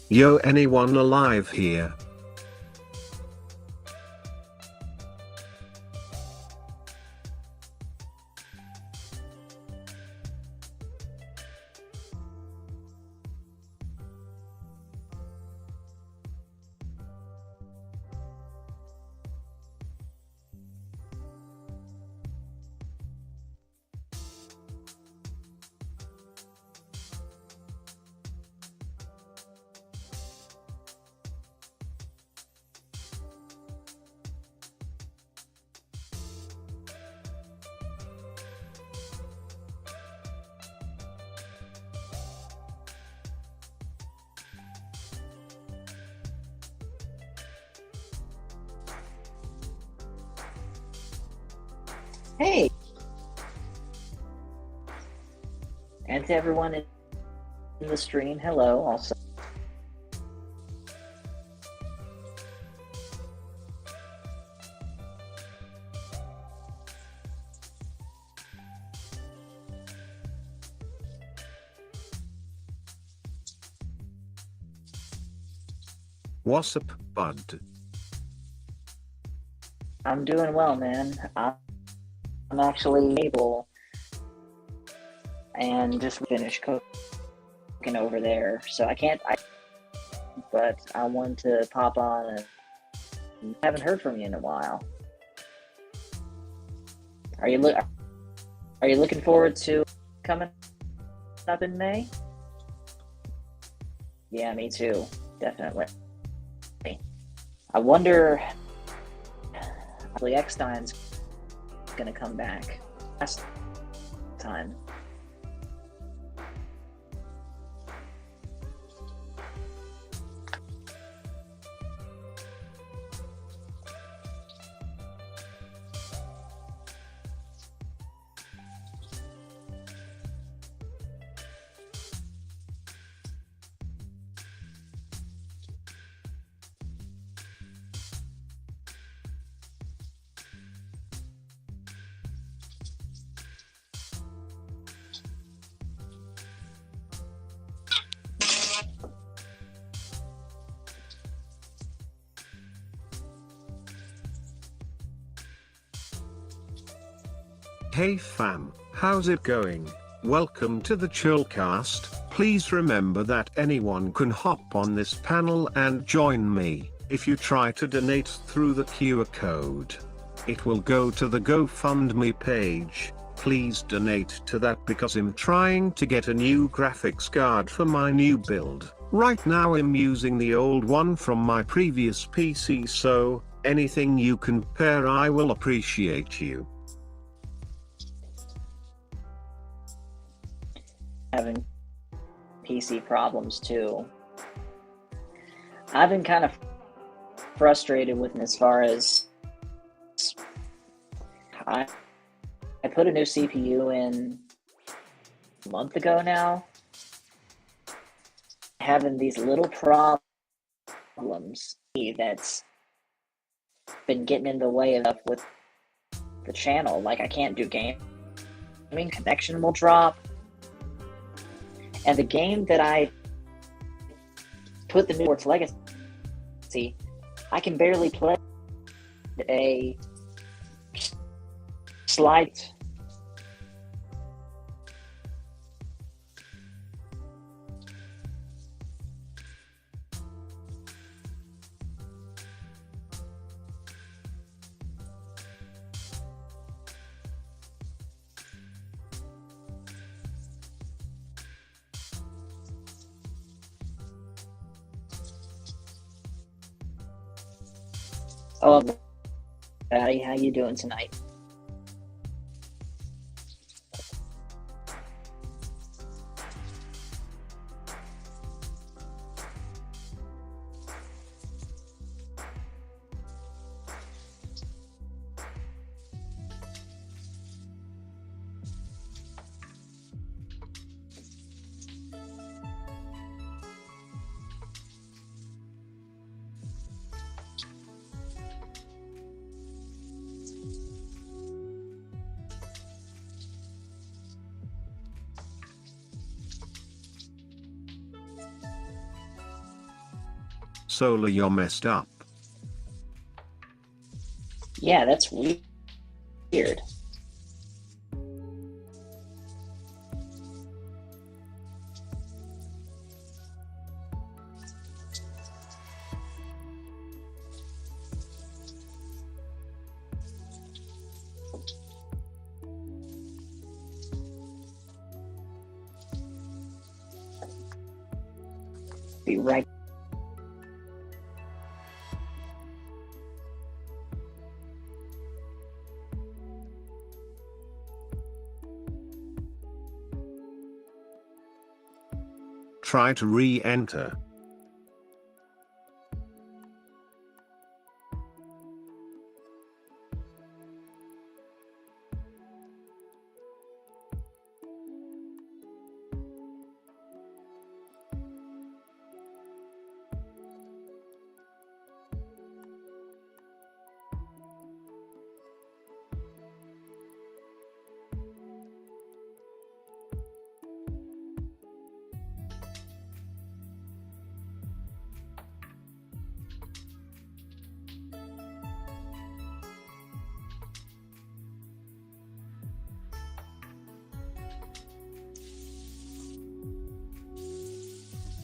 Yo, anyone alive here? Hey, and to everyone in the stream, hello. Also, What's up, bud? I'm doing well, man. I'm actually able and just finished cooking over there, so I can't. But I wanted to pop on and haven't heard from you in a while. Are you looking forward to coming up in May? Yeah, me too. Definitely. I wonder if Eckstein's gonna come back last time. Hey fam, how's it going? Welcome to the Chillcast. Please remember that anyone can hop on this panel and join me. If you try to donate through the QR code, it will go to the GoFundMe page. Please donate to that because I'm trying to get a new graphics card for my new build. Right now I'm using the old one from my previous PC, so anything you can pair I will appreciate you. Having PC problems too. I've been kind of frustrated with as far as I put a new CPU in a month ago now, having these little problems that's been getting in the way of with the channel. Like I can't do gaming, connection will drop. And the game that I put the new Hogwarts Legacy, I can barely play a slide. Oh, buddy, how you doing tonight? Solar, you're messed up. Yeah, that's weird. Be right. Try to re-enter.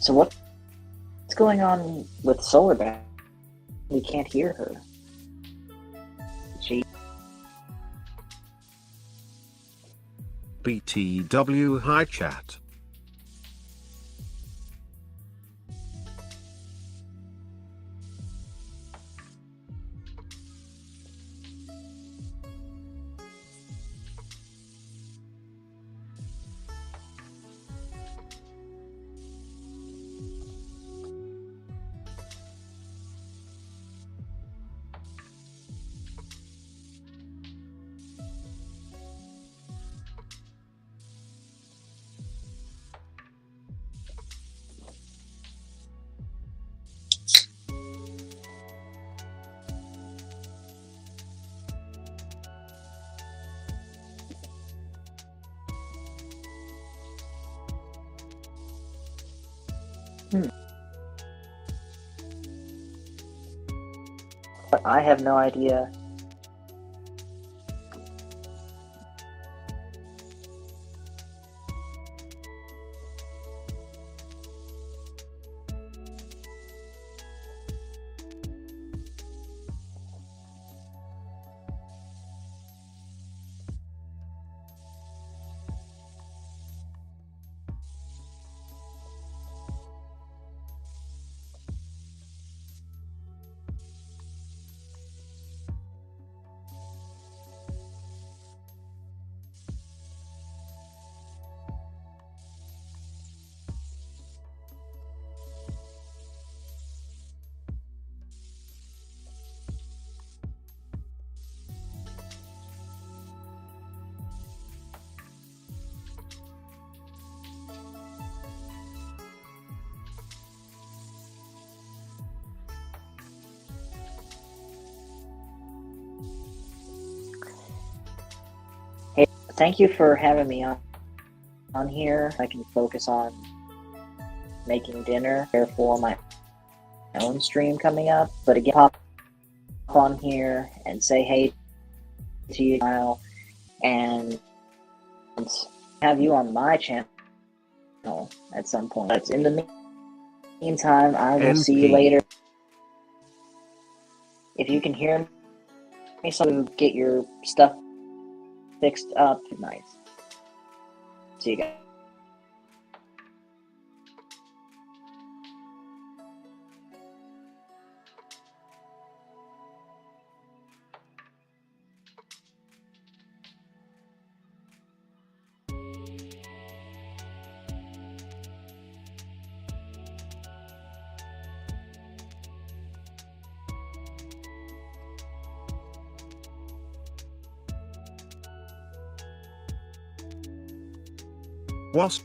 So what's going on with Solar Back? We can't hear her. She. BTW hi chat. I have no idea. Hey, thank you for having me on here. I can focus on making dinner for my own stream coming up. But again, pop on here and say hey to you now, and have you on my channel at some point. But in the meantime, I will see you later. If you can hear me, so get your stuff fixed up. Nice. See you guys. Was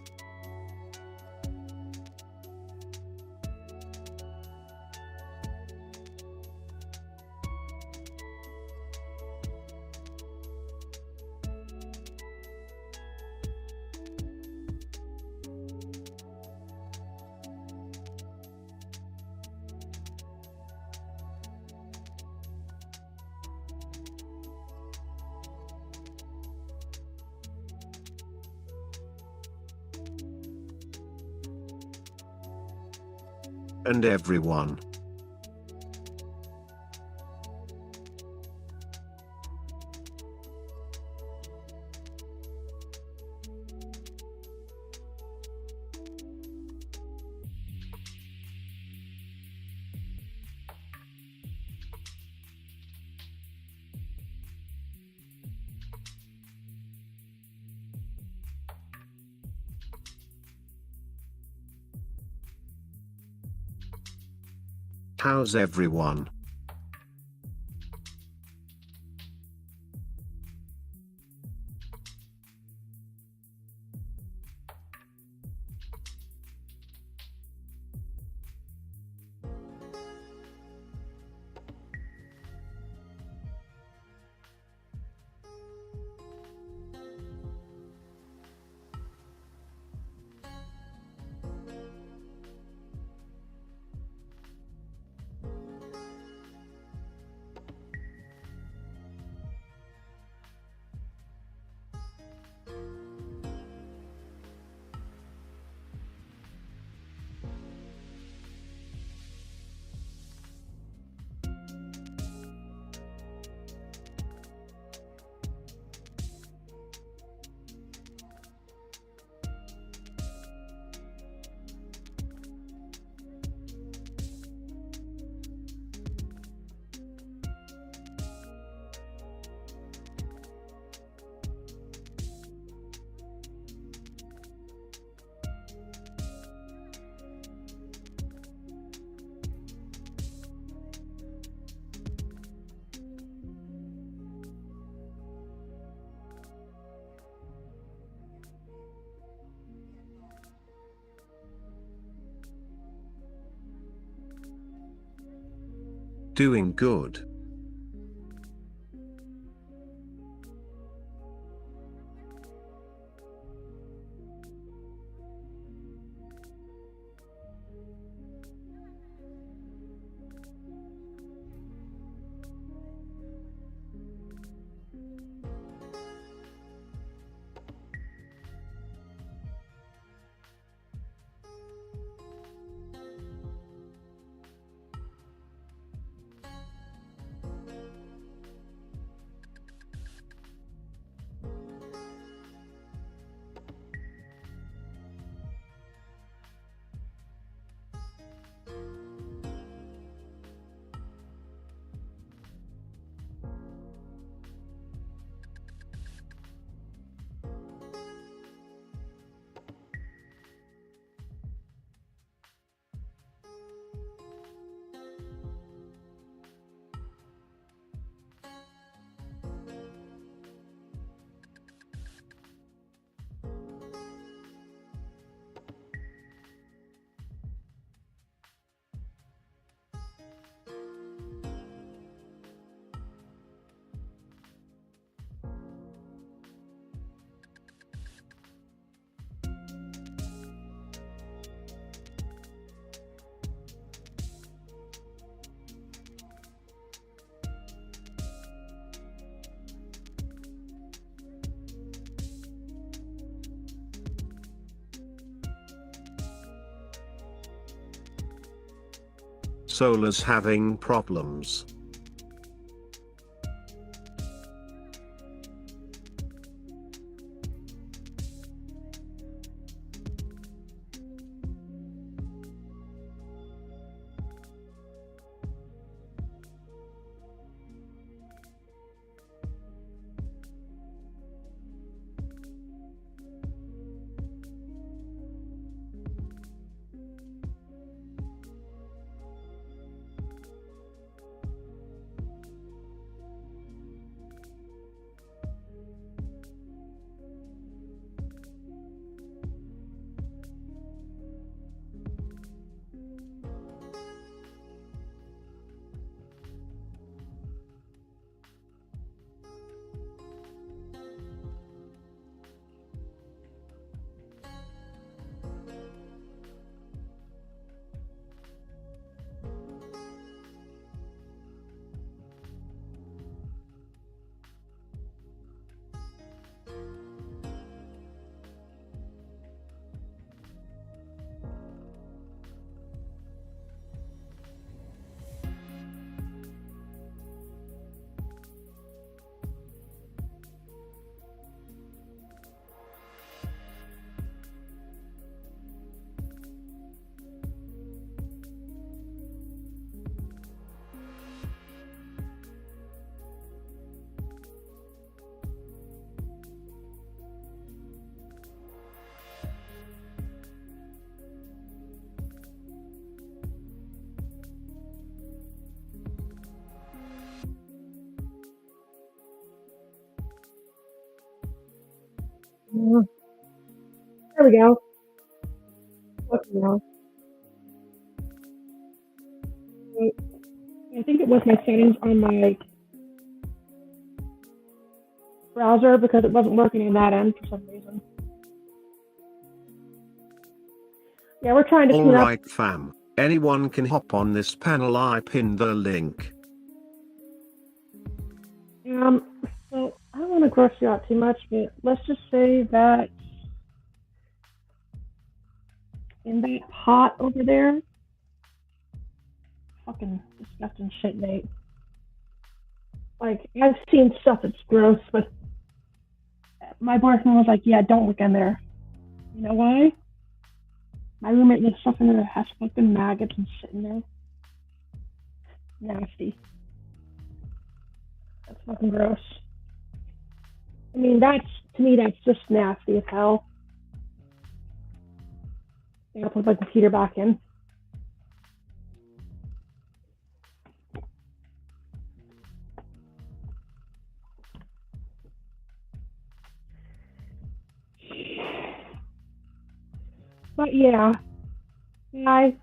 and everyone. How's everyone? Doing good. Solar's having problems. There we go. Okay, now. Wait, I think it was my settings on my browser because it wasn't working in that end for some reason. Yeah, we're trying to tune up. Alright fam, anyone can hop on this panel, I pinned the link. So I don't want to gross you out too much, but let's just say that in that pot over there, fucking disgusting shit, Nate. Like, I've seen stuff that's gross, but my boyfriend was like, yeah, don't look in there. You know why? My roommate left stuff in there that has fucking maggots and shit in there. Nasty. That's fucking gross. I mean, to me, that's just nasty as hell. I'll put my computer back in. But yeah, long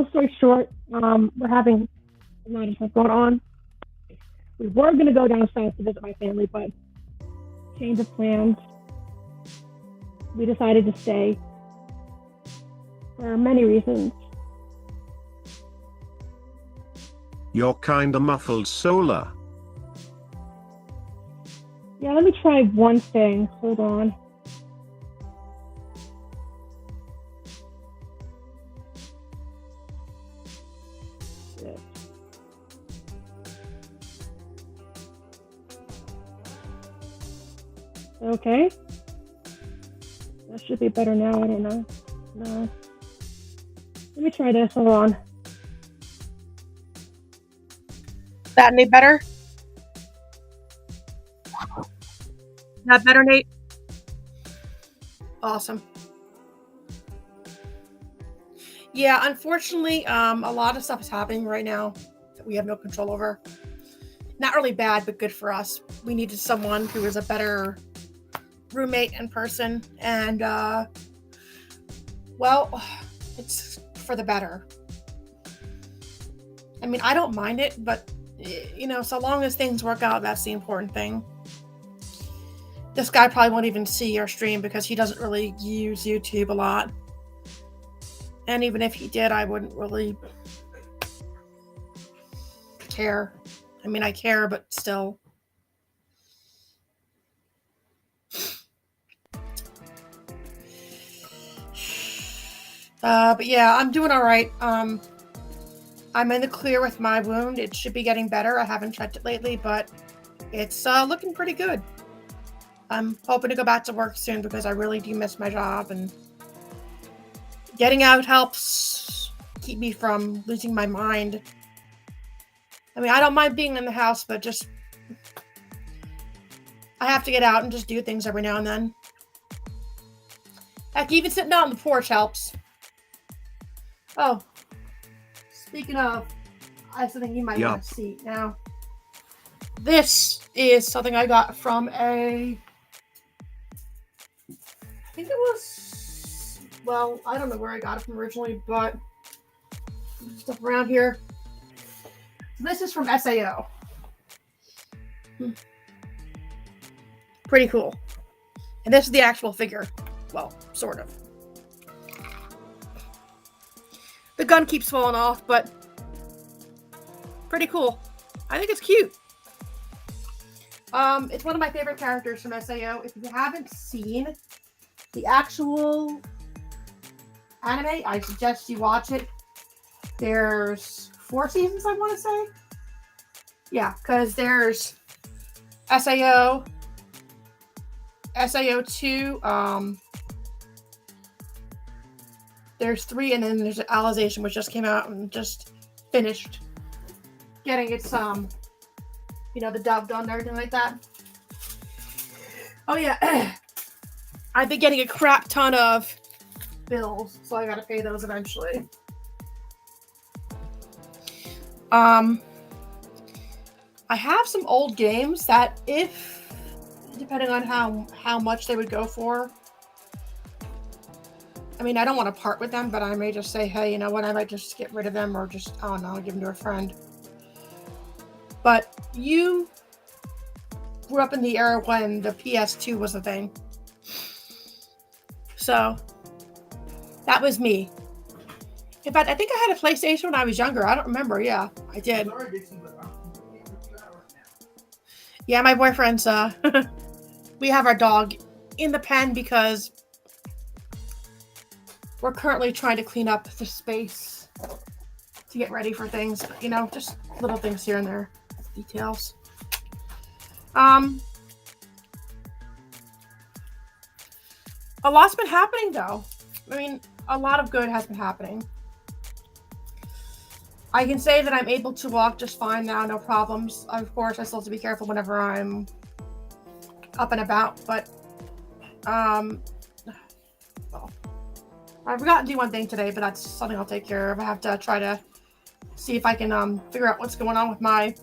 story short, we're having a lot of stuff going on. We were going to go down south to visit my family, but change of plans. We decided to stay for many reasons. You're kinda muffled, Solar. Yeah, let me try one thing. Hold on. Okay. That should be better now. I don't know. No. Let me try this. Hold on. That any better? That better, Nate? Awesome. Yeah, unfortunately, a lot of stuff is happening right now that we have no control over. Not really bad, but good for us. We needed someone who was a better roommate and person, and well, it's for the better. I mean, I don't mind it, but you know, so long as things work out, that's the important thing. This guy probably won't even see your stream because he doesn't really use YouTube a lot, and even if he did, I wouldn't really care. I mean, I care, but still. But yeah, I'm doing all right. I'm in the clear with my wound. It should be getting better. I haven't checked it lately, but it's looking pretty good. I'm hoping to go back to work soon because I really do miss my job, and getting out helps keep me from losing my mind. I mean, I don't mind being in the house, but just I have to get out and just do things every now and then. Heck, even sitting out on the porch helps. Oh, speaking of, I have something you might want to see now. This is something I got from I think it was, well, I don't know where I got it from originally, but stuff around here. So this is from SAO. Pretty cool. And this is the actual figure. Well, sort of. The gun keeps falling off, but pretty cool. I think it's cute. It's one of my favorite characters from SAO. If you haven't seen the actual anime, I suggest you watch it. There's 4 seasons, I want to say. Yeah, because there's SAO, SAO2, there's 3, and then there's Alization, which just came out and just finished getting its, you know, the dub done and everything like that. Oh, yeah. I've been getting a crap ton of bills, so I gotta pay those eventually. I have some old games that if depending on how much they would go for. I mean, I don't want to part with them, but I may just say, hey, you know what, I might just get rid of them or just, I don't know, give them to a friend. But you grew up in the era when the PS2 was a thing. So, that was me. In fact, I think I had a PlayStation when I was younger. I don't remember. Yeah, I did. Yeah, my boyfriend's, we have our dog in the pen because we're currently trying to clean up the space to get ready for things. But, you know, just little things here and there. Details. A lot's been happening, though. I mean, a lot of good has been happening. I can say that I'm able to walk just fine now, no problems. Of course, I still have to be careful whenever I'm up and about, but, well, I forgot to do one thing today, but that's something I'll take care of. I have to try to see if I can, figure out what's going on with my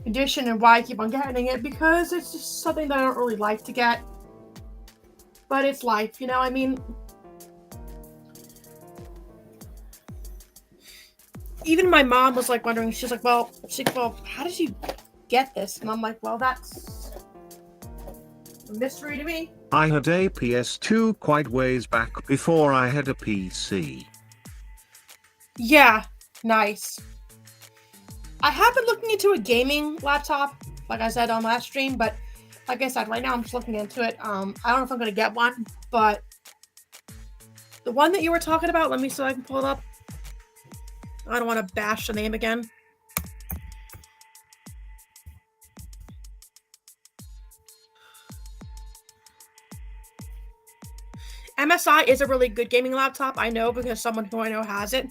condition and why I keep on getting it, because it's just something that I don't really like to get. But it's life, you know, I mean, even my mom was like wondering, she's like, well, how did you get this? And I'm like, well, that's a mystery to me. I had a PS2 quite ways back before I had a PC. Yeah, nice. I have been looking into a gaming laptop, like I said on last stream, but like I said, right now I'm just looking into it. I don't know if I'm going to get one, but the one that you were talking about, let me see if I can pull it up. I don't want to bash the name again. MSI is a really good gaming laptop. I know because someone who I know has it.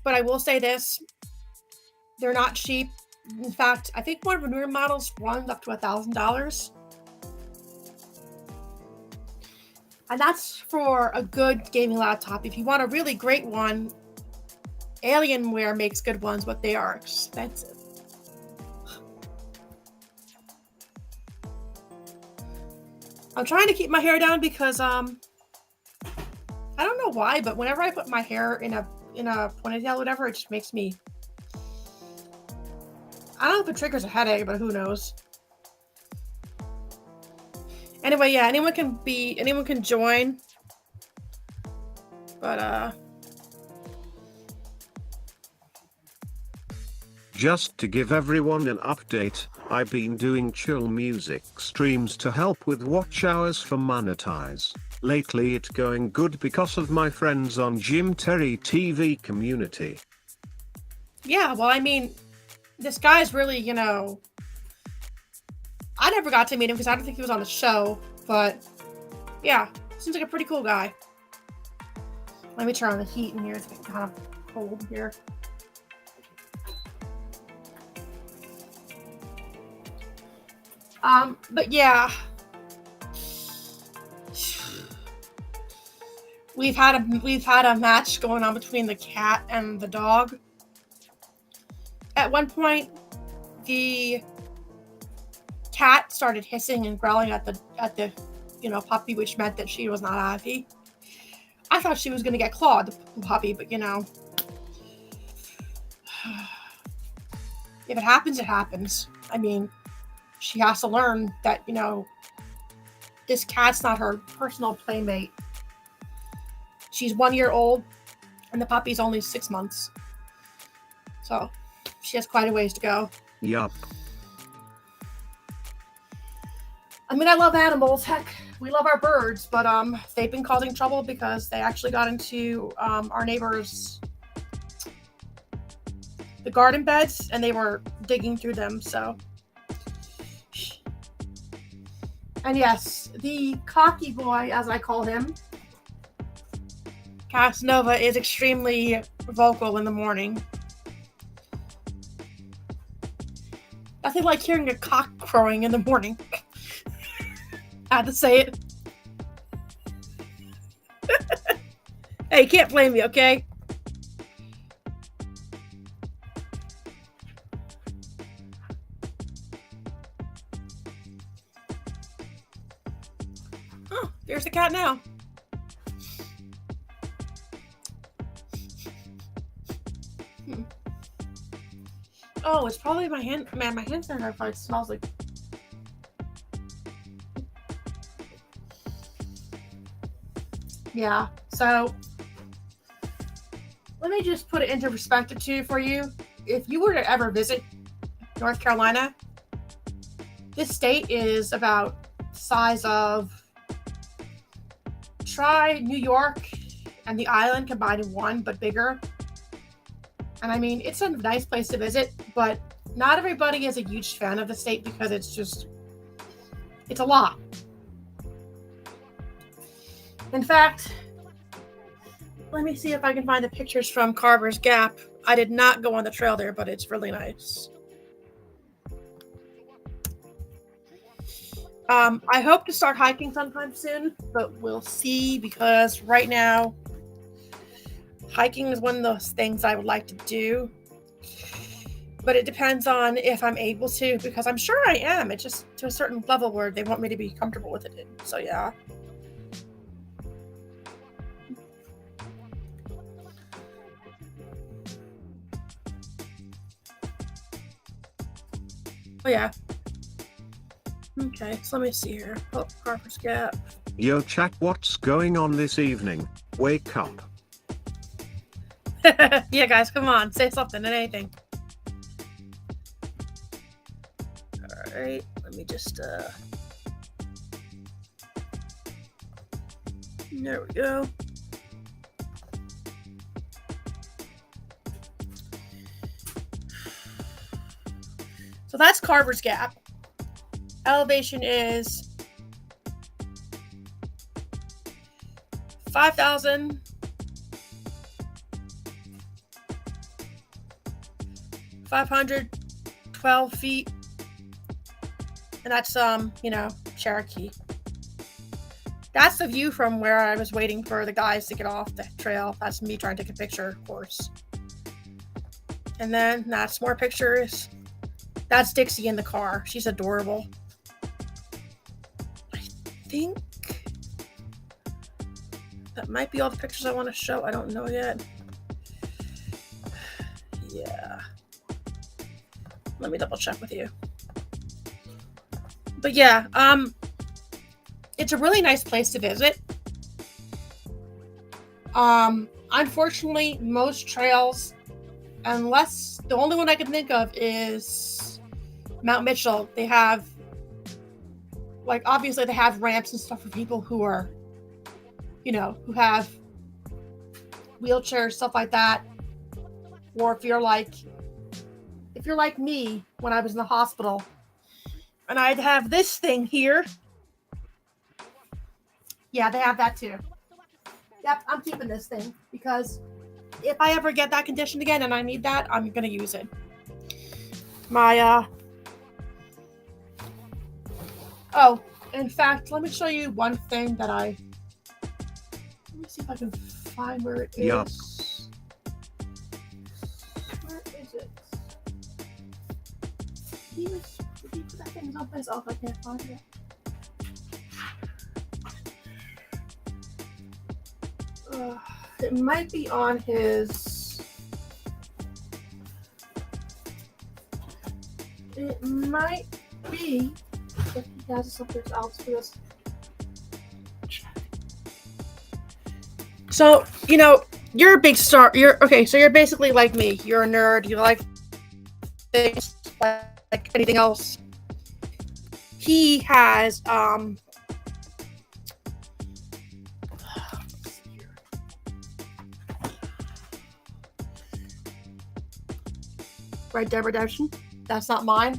But I will say this. They're not cheap. In fact, I think one of the newer models runs up to $1,000. And that's for a good gaming laptop. If you want a really great one, Alienware makes good ones, but they are expensive. I'm trying to keep my hair down because I don't know why, but whenever I put my hair in a ponytail or whatever, it just makes me, I don't know if it triggers a headache, but who knows. Anyway, yeah, anyone can join. But Just to give everyone an update, I've been doing chill music streams to help with watch hours for monetize. Lately it's going good because of my friends on Jim Terry TV community. Yeah, well, I mean, this guy's really, you know, I never got to meet him because I don't think he was on the show, but yeah, seems like a pretty cool guy. Let me turn on the heat in here. It's getting kind of cold here. But yeah, we've had a match going on between the cat and the dog. At one point, the cat started hissing and growling at the puppy, which meant that she was not happy. I thought she was gonna get clawed, the puppy, but if it happens, it happens. I mean, she has to learn that, this cat's not her personal playmate. She's 1 year old, and the puppy's only 6 months. So, she has quite a ways to go. Yup. I mean, I love animals. Heck, we love our birds, but they've been causing trouble because they actually got into our neighbors' the garden beds, and they were digging through them, so. And yes, the cocky boy, as I call him, Casanova, is extremely vocal in the morning. Nothing like hearing a cock crowing in the morning. I had to say it. Hey, you can't blame me, okay? the cat now. Oh, it's probably my hand. Man, my hand sanitizer probably smells like. Yeah. So let me just put it into perspective too for you. If you were to ever visit North Carolina, this state is about the size of try New York and the island combined in one, but bigger. And I mean, it's a nice place to visit, but not everybody is a huge fan of the state because it's a lot. In fact, let me see if I can find the pictures from Carver's Gap. I did not go on the trail there, but it's really nice. I hope to start hiking sometime soon, but we'll see because right now, hiking is one of those things I would like to do. But it depends on if I'm able to, because I'm sure I am. It's just to a certain level where they want me to be comfortable with it. So yeah. Oh yeah. Okay, so let me see here. Oh, Carver's Gap. Yo chat, what's going on this evening? Wake up. Yeah, guys, come on. Say something and anything. Alright, let me just, there we go. So that's Carver's Gap. Elevation is 5,512 feet. And that's, Cherokee. That's the view from where I was waiting for the guys to get off the trail. That's me trying to take a picture, of course. And then that's more pictures. That's Dixie in the car. She's adorable. I think that might be all the pictures I want to show. I don't know yet. Yeah. Let me double check with you. But yeah, it's a really nice place to visit. Unfortunately, most trails, unless the only one I can think of is Mount Mitchell, they have, like, obviously they have ramps and stuff for people who are, who have wheelchairs, stuff like that. Or if you're like me when I was in the hospital and I'd have this thing here. Yeah, they have that too. Yep, I'm keeping this thing because if I ever get that condition again and I need that, I'm going to use it. Oh, in fact, let me show you one thing that let me see if I can find where it is. Yup. Where is it? Did he put that thing someplace else? I can't find it. It might be on his. It might be if he has something else for this. So, you're a big star. So you're basically like me. You're a nerd. You like things like anything else. He has Red Dead Redemption. That's not mine.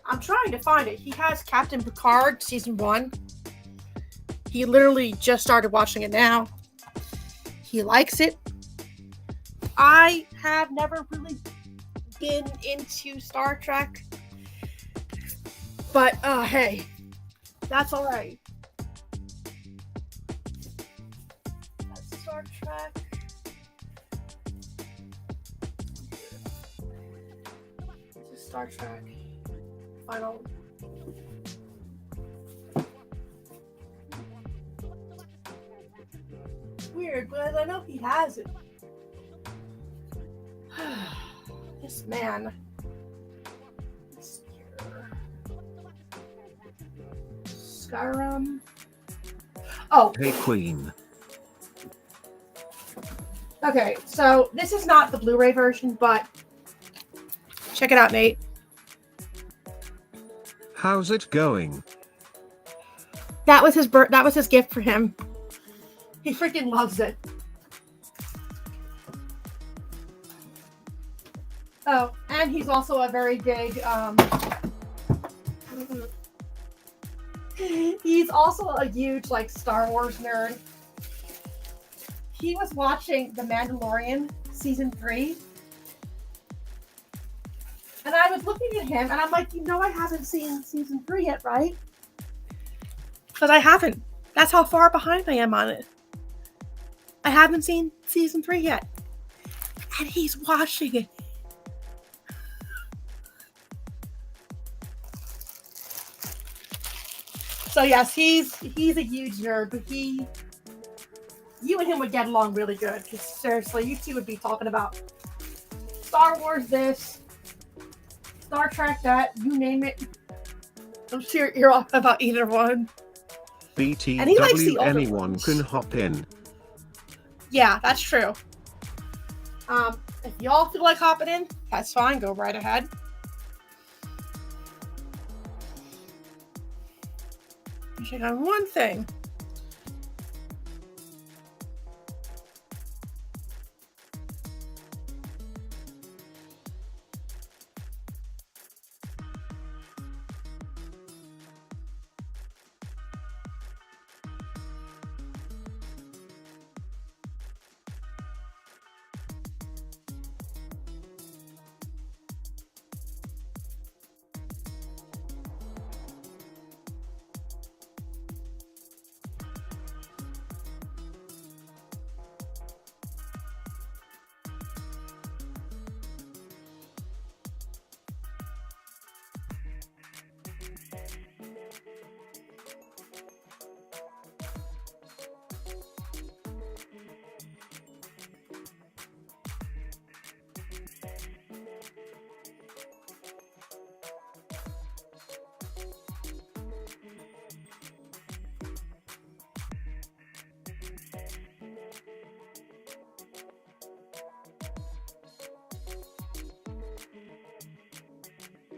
I'm trying to find it. He has Captain Picard season 1. He literally just started watching it now. He likes it. I have never really been into Star Trek. But hey, that's all right. That's Star Trek. This is Star Trek. Final. weird, but I know he has it. This man. Skyrim. Oh. Hey Queen. Okay, so this is not the Blu-ray version, but check it out, Nate. How's it going? That was his gift for him. He freaking loves it. Oh, and he's also a very big he's also a huge like Star Wars nerd. He was watching The Mandalorian season 3. And I was looking at him and I'm like, I haven't seen season 3 yet, right? Because I haven't. That's how far behind I am on it. I haven't seen season 3 yet. And he's watching it. So yes, he's a huge nerd, but you and him would get along really good. Because seriously, you two would be talking about Star Wars this, Star Trek that, you name it. I'm sure you're all about either one. BTW, anyone can hop in. Yeah, that's true. If y'all feel like hopping in, that's fine. Go right ahead. Check on one thing.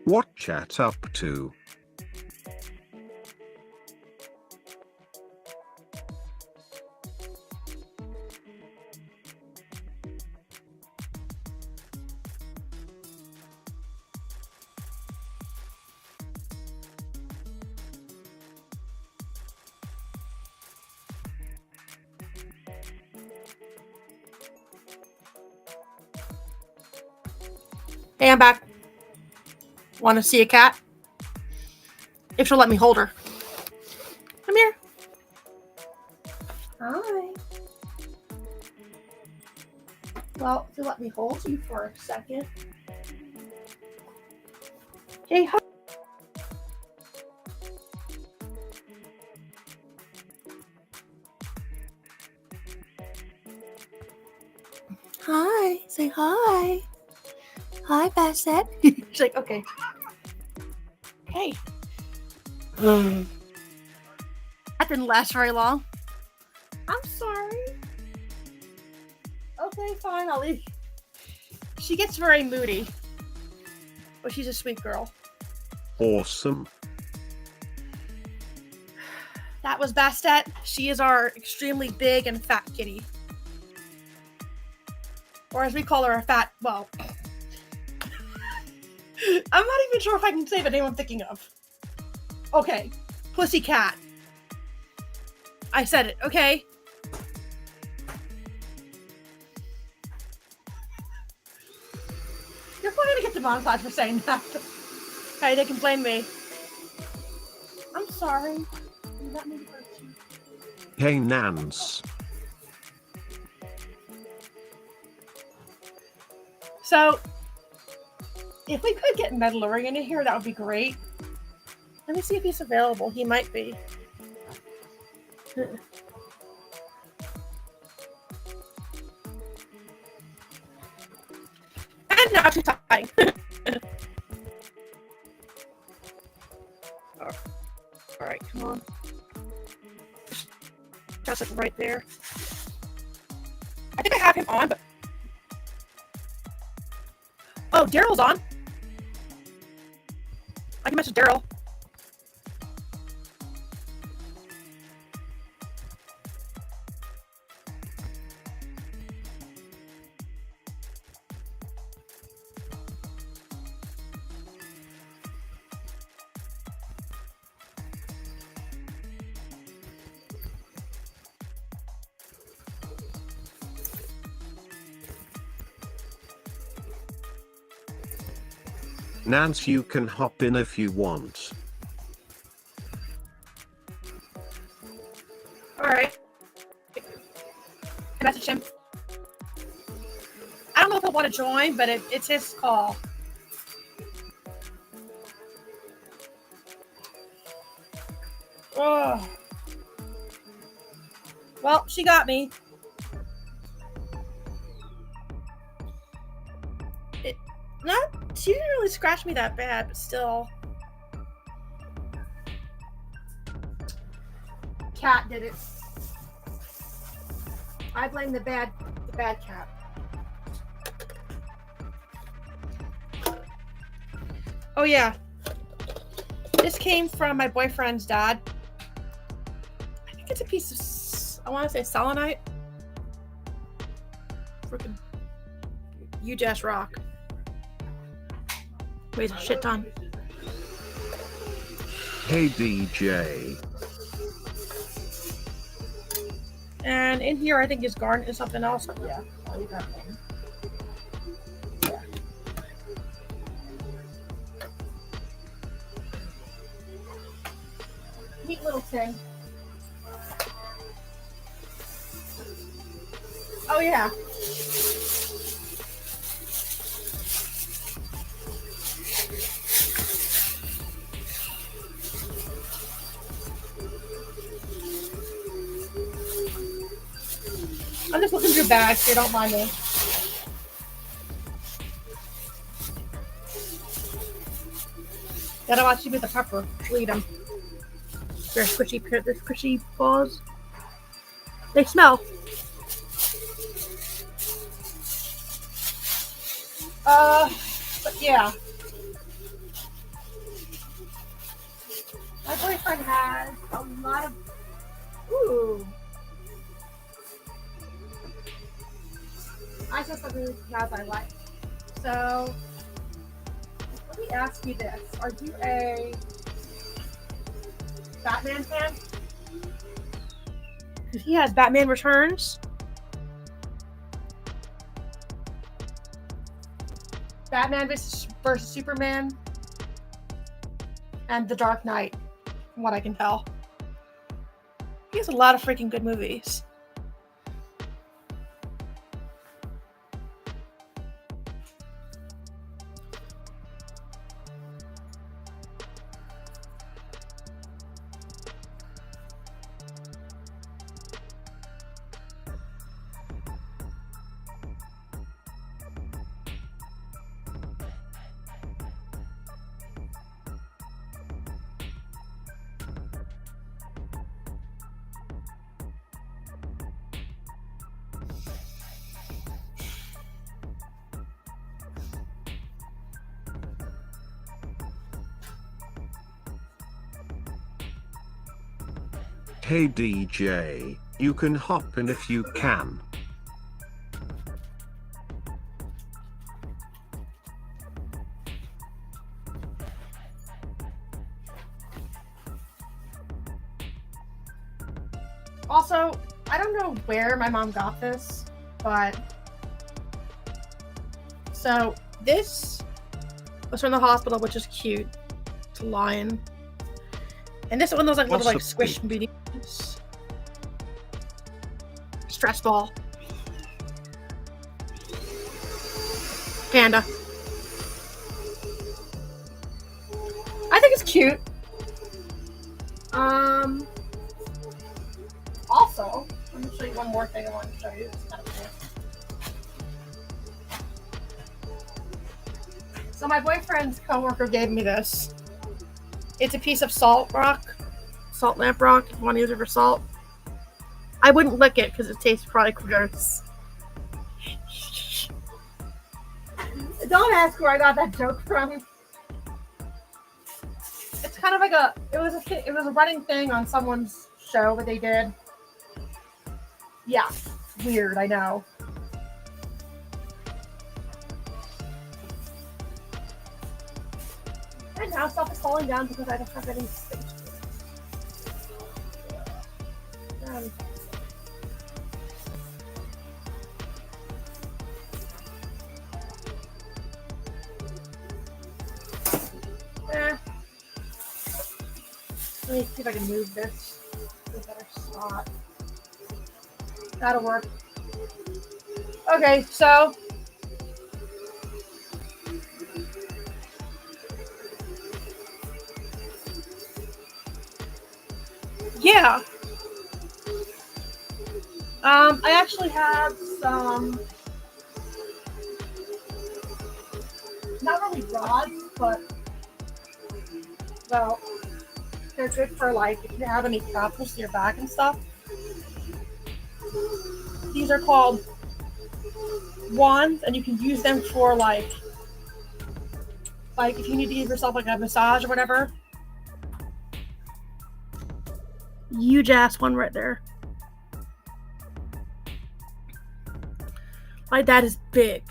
What chat up to? Hey, I'm back. Want to see a cat? If she'll let me hold her. Come here. Hi. Well, if you let me hold you for a second. Hey, hi. Hi. Say hi. Hi, Bassett. She's like, okay. Hey. That didn't last very long. I'm sorry. Okay, fine, I'll leave. She gets very moody. But she's a sweet girl. Awesome. That was Bastet. She is our extremely big and fat kitty. Or as we call her, a fat, well... I'm not even sure if I can say the name I'm thinking of. Okay. Pussycat. I said it, okay? You're probably gonna get demonetized for saying that. Okay, they can blame me. I'm sorry. You let me hurt you. Hey Nance. So, if we could get Mandalorian in here, that would be great. Let me see if he's available. He might be. Now too tight. All right, come on. That's it right there. I think I have him on, but oh, Daryl's on. I can message Daryl. Nance, you can hop in if you want. Alright. I message him. I don't know if he'll want to join, but it's his call. Oh. Well, she got me. She didn't really scratch me that bad, but still. Cat did it. I blame the bad cat. Oh yeah. This came from my boyfriend's dad. I think it's a piece of, I want to say selenite. Freaking huge ass rock. Weighs a shit ton. Hey DJ. And in here, I think is garnet and something else. But yeah, I'll leave that one. Yeah. Neat little thing. Oh yeah. I'm just looking through bags, so don't mind me. Gotta watch you with the pepper. Eat them. They're squishy balls. They smell. But yeah. My boyfriend has a lot of. Ooh. I saw something that I like. So, let me ask you this. Are you a Batman fan? Because he has Batman Returns, Batman versus Superman, and The Dark Knight, from what I can tell. He has a lot of freaking good movies. Hey DJ, you can hop in if you can. Also, I don't know where my mom got this, but so this was from the hospital, which is cute. It's a lion. And this one was like little like squish beanies. Stress ball. Panda. I think it's cute. Also, let me show you one more thing I want to show you. It's kind of So my boyfriend's coworker gave me this. It's a piece of salt lamp rock. If you want to use it for salt. I wouldn't lick it because it tastes probably gross. Don't ask where I got that joke from. It's kind of like it was a running thing on someone's show that they did. Yeah, weird, I know. And now stuff is falling down because I don't have any space. Let me see if I can move this to a better spot. That'll work. Okay, so yeah. I actually have some, not really rods, but, well, they're good for, like, if you have any problems to your back and stuff. These are called wands, and you can use them for, like if you need to give yourself, like, a massage or whatever. Huge ass one right there. My dad is big.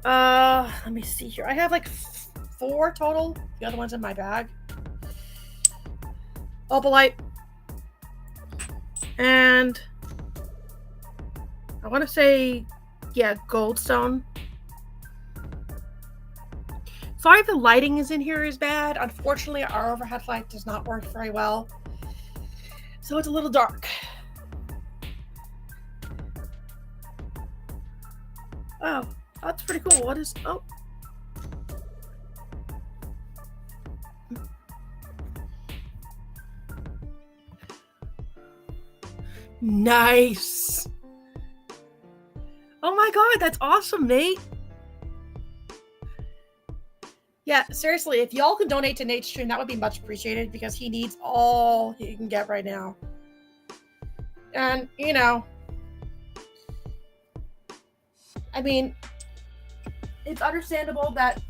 Let me see here. I have like 4 total. The other one's in my bag. Opalite. And I want to say, yeah, goldstone. Sorry if the lighting is in here is bad. Unfortunately, our overhead light does not work very well. So it's a little dark. Oh, that's pretty cool. What is... Oh. Nice. Oh my god, that's awesome, Nate. Yeah, seriously, if y'all can donate to Nate's stream, that would be much appreciated because he needs all he can get right now. And, you know, I mean, it's understandable that,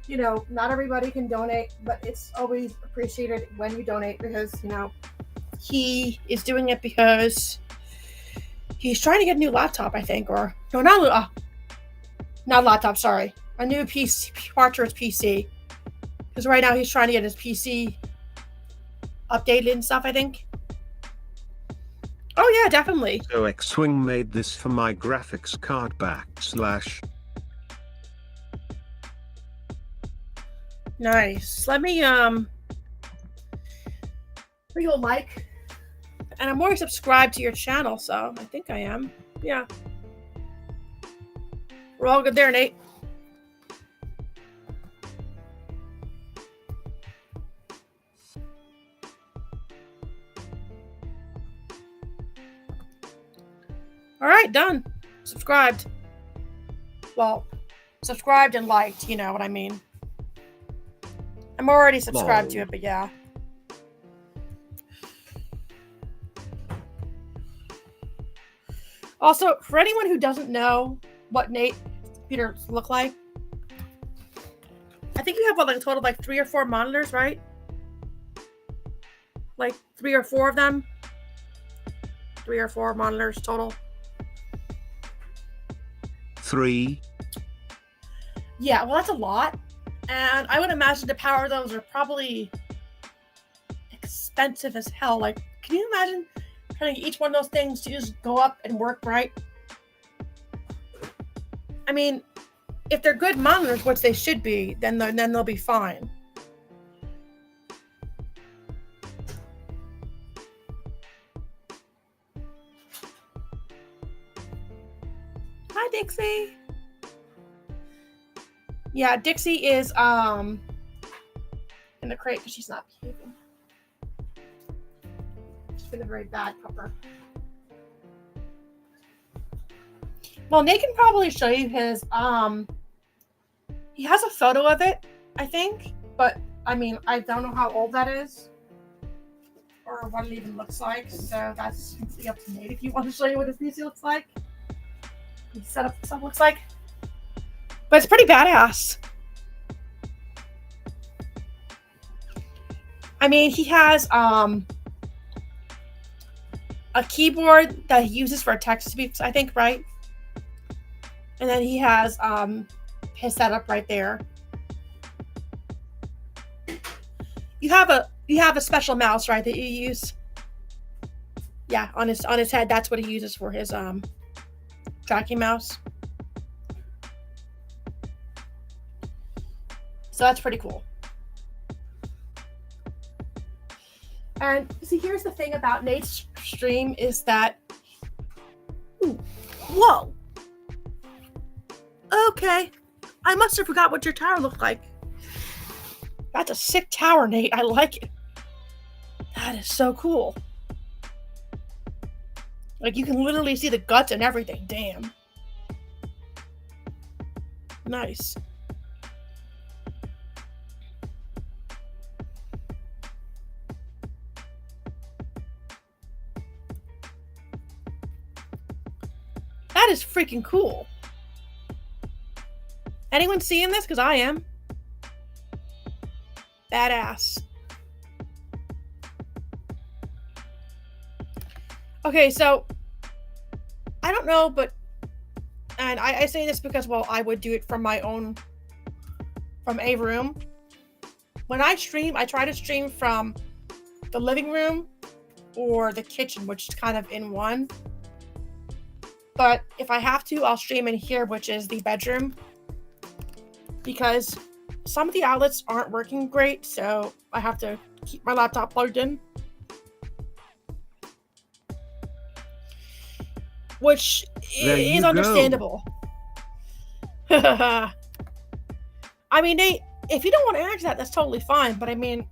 you know, not everybody can donate, but it's always appreciated when you donate because, you know, he is doing it because he's trying to get a new laptop, I think, or no, not laptop, sorry. A new PC, part to his PC. Because right now he's trying to get his PC updated and stuff, I think. Oh yeah, definitely. So X-Wing made this for my graphics card / Nice. Let me go like. And I'm already subscribed to your channel, so I think I am. Yeah. We're all good there, Nate. All right, done. Subscribed. Well, subscribed and liked, you know what I mean. I'm already subscribed to it, but yeah. Also, for anyone who doesn't know what Nate's computers look like, I think you have like a total of like 3 or 4 monitors, right? Like 3 or 4 of them. 3 or 4 monitors total. 3. Yeah, well, that's a lot. And I would imagine to power those are probably expensive as hell. Like, can you imagine trying to get each one of those things to just go up and work right? I mean, if they're good monitors, which they should be, then they'll be fine. Hi, Dixie. Yeah, Dixie is in the crate because she's not behaving. She's been a very bad pupper. Well, Nate can probably show you his, he has a photo of it, I think, but, I mean, I don't know how old that is, or what it even looks like, so that's completely up to Nate if you want to show you what his PC looks like, his setup stuff looks like. But it's pretty badass. I mean, he has, a keyboard that he uses for text speaks, I think, right? And then he has his setup right there. You have a special mouse, right, that you use? Yeah, on his head, that's what he uses for his tracking mouse. So that's pretty cool. And see, here's the thing about Nate's stream is that, ooh, whoa. Okay, I must have forgot what your tower looked like. That's a sick tower, Nate. I like it. That is so cool. Like, you can literally see the guts and everything. Damn. Nice. That is freaking cool. Anyone seeing this? Because I am. Badass. Okay, so I don't know, but and I say this because, well, I would do it from my own, from a room. When I stream, I try to stream from the living room or the kitchen, which is kind of in one. But if I have to, I'll stream in here, which is the bedroom, because some of the outlets aren't working great, so I have to keep my laptop plugged in. Which is understandable. I mean, Nate, if you don't want to answer that, that's totally fine. But I mean,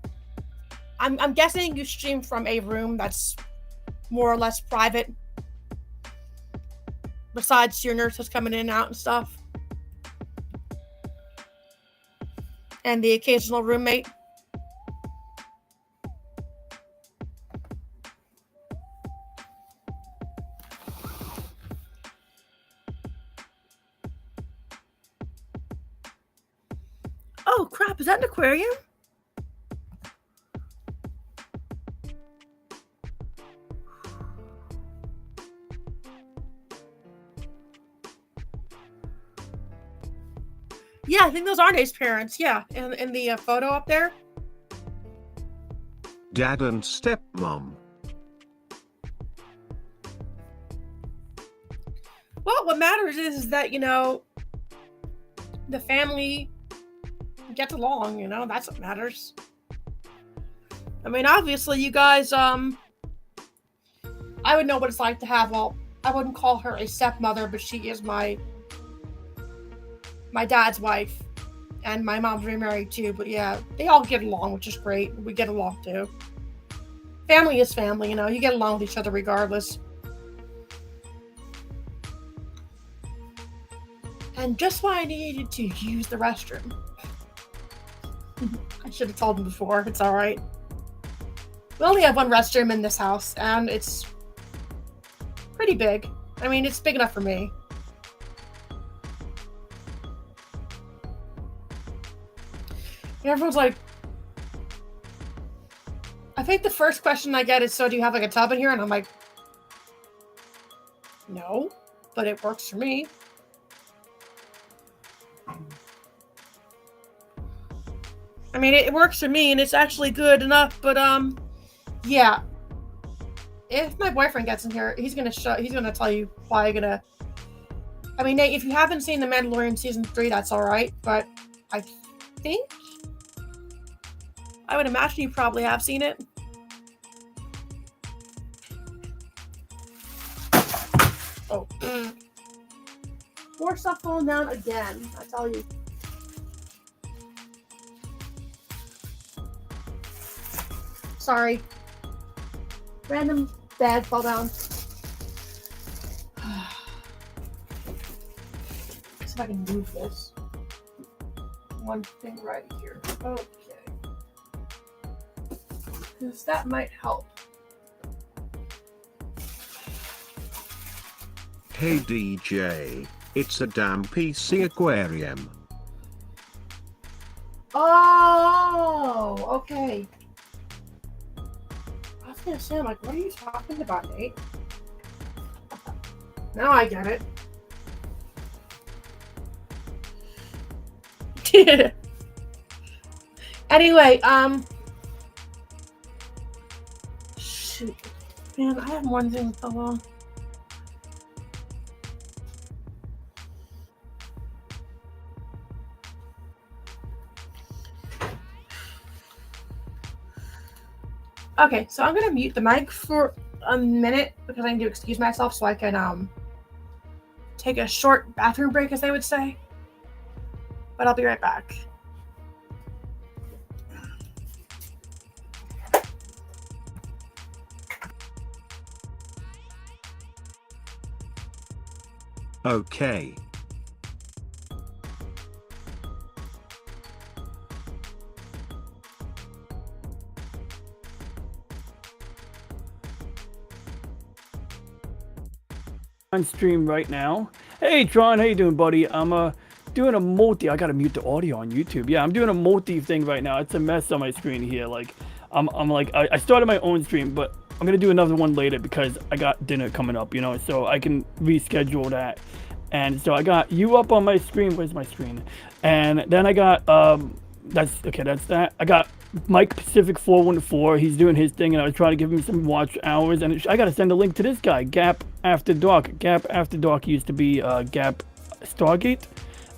I'm guessing you stream from a room that's more or less private, besides your nurses coming in and out and stuff, and the occasional roommate. Oh crap, is that an aquarium? Yeah, I think those are Nate's parents. Yeah, in the photo up there. Dad and stepmom. Well, what matters is that, you know, the family gets along, you know, that's what matters. I mean, obviously you guys, I would know what it's like to have, well, I wouldn't call her a stepmother, but she is my dad's wife, and my mom's remarried too, but yeah, they all get along, which is great. We get along too. Family is family, you know, you get along with each other regardless. And just why I needed to use the restroom. I should have told him before. It's all right. We only have one restroom in this house, and it's pretty big. I mean, it's big enough for me. And everyone's like, I think the first question I get is, so do you have like a tub in here? And I'm like, no, but it works for me. I mean, it works for me, and it's actually good enough, but, yeah. If my boyfriend gets in here, he's gonna tell you why I'm gonna... I mean, Nate, if you haven't seen The Mandalorian Season 3, that's alright, but I think... I would imagine you probably have seen it. Oh. More stuff falling down again, I tell you. Sorry. Random bag fall down. if I can move this. One thing right here. Okay. Because that might help. Hey DJ, it's a damn PC aquarium. Oh, okay. I was gonna say, I'm like, what are you talking about, Nate? Now I get it. Anyway, shoot, man, I have one thing with the law. Okay, so I'm gonna mute the mic for a minute because I need to excuse myself so I can take a short bathroom break, as they would say. But I'll be right back. Okay. On stream right now. Hey Tron, how you doing, buddy? I'm doing a multi. I gotta mute the audio on YouTube. Yeah, I'm doing a multi thing right now. It's a mess on my screen here. Like, I'm like, I started my own stream, but I'm gonna do another one later because I got dinner coming up, you know, so I can reschedule that. And so I got you up on my screen. Where's my screen? And then I got that's okay. That's that. I got Mike Pacific 414. He's doing his thing, and I was trying to give him some watch hours. And I gotta send a link to this guy, Gap After Dark. Gap After Dark used to be Gap Stargate,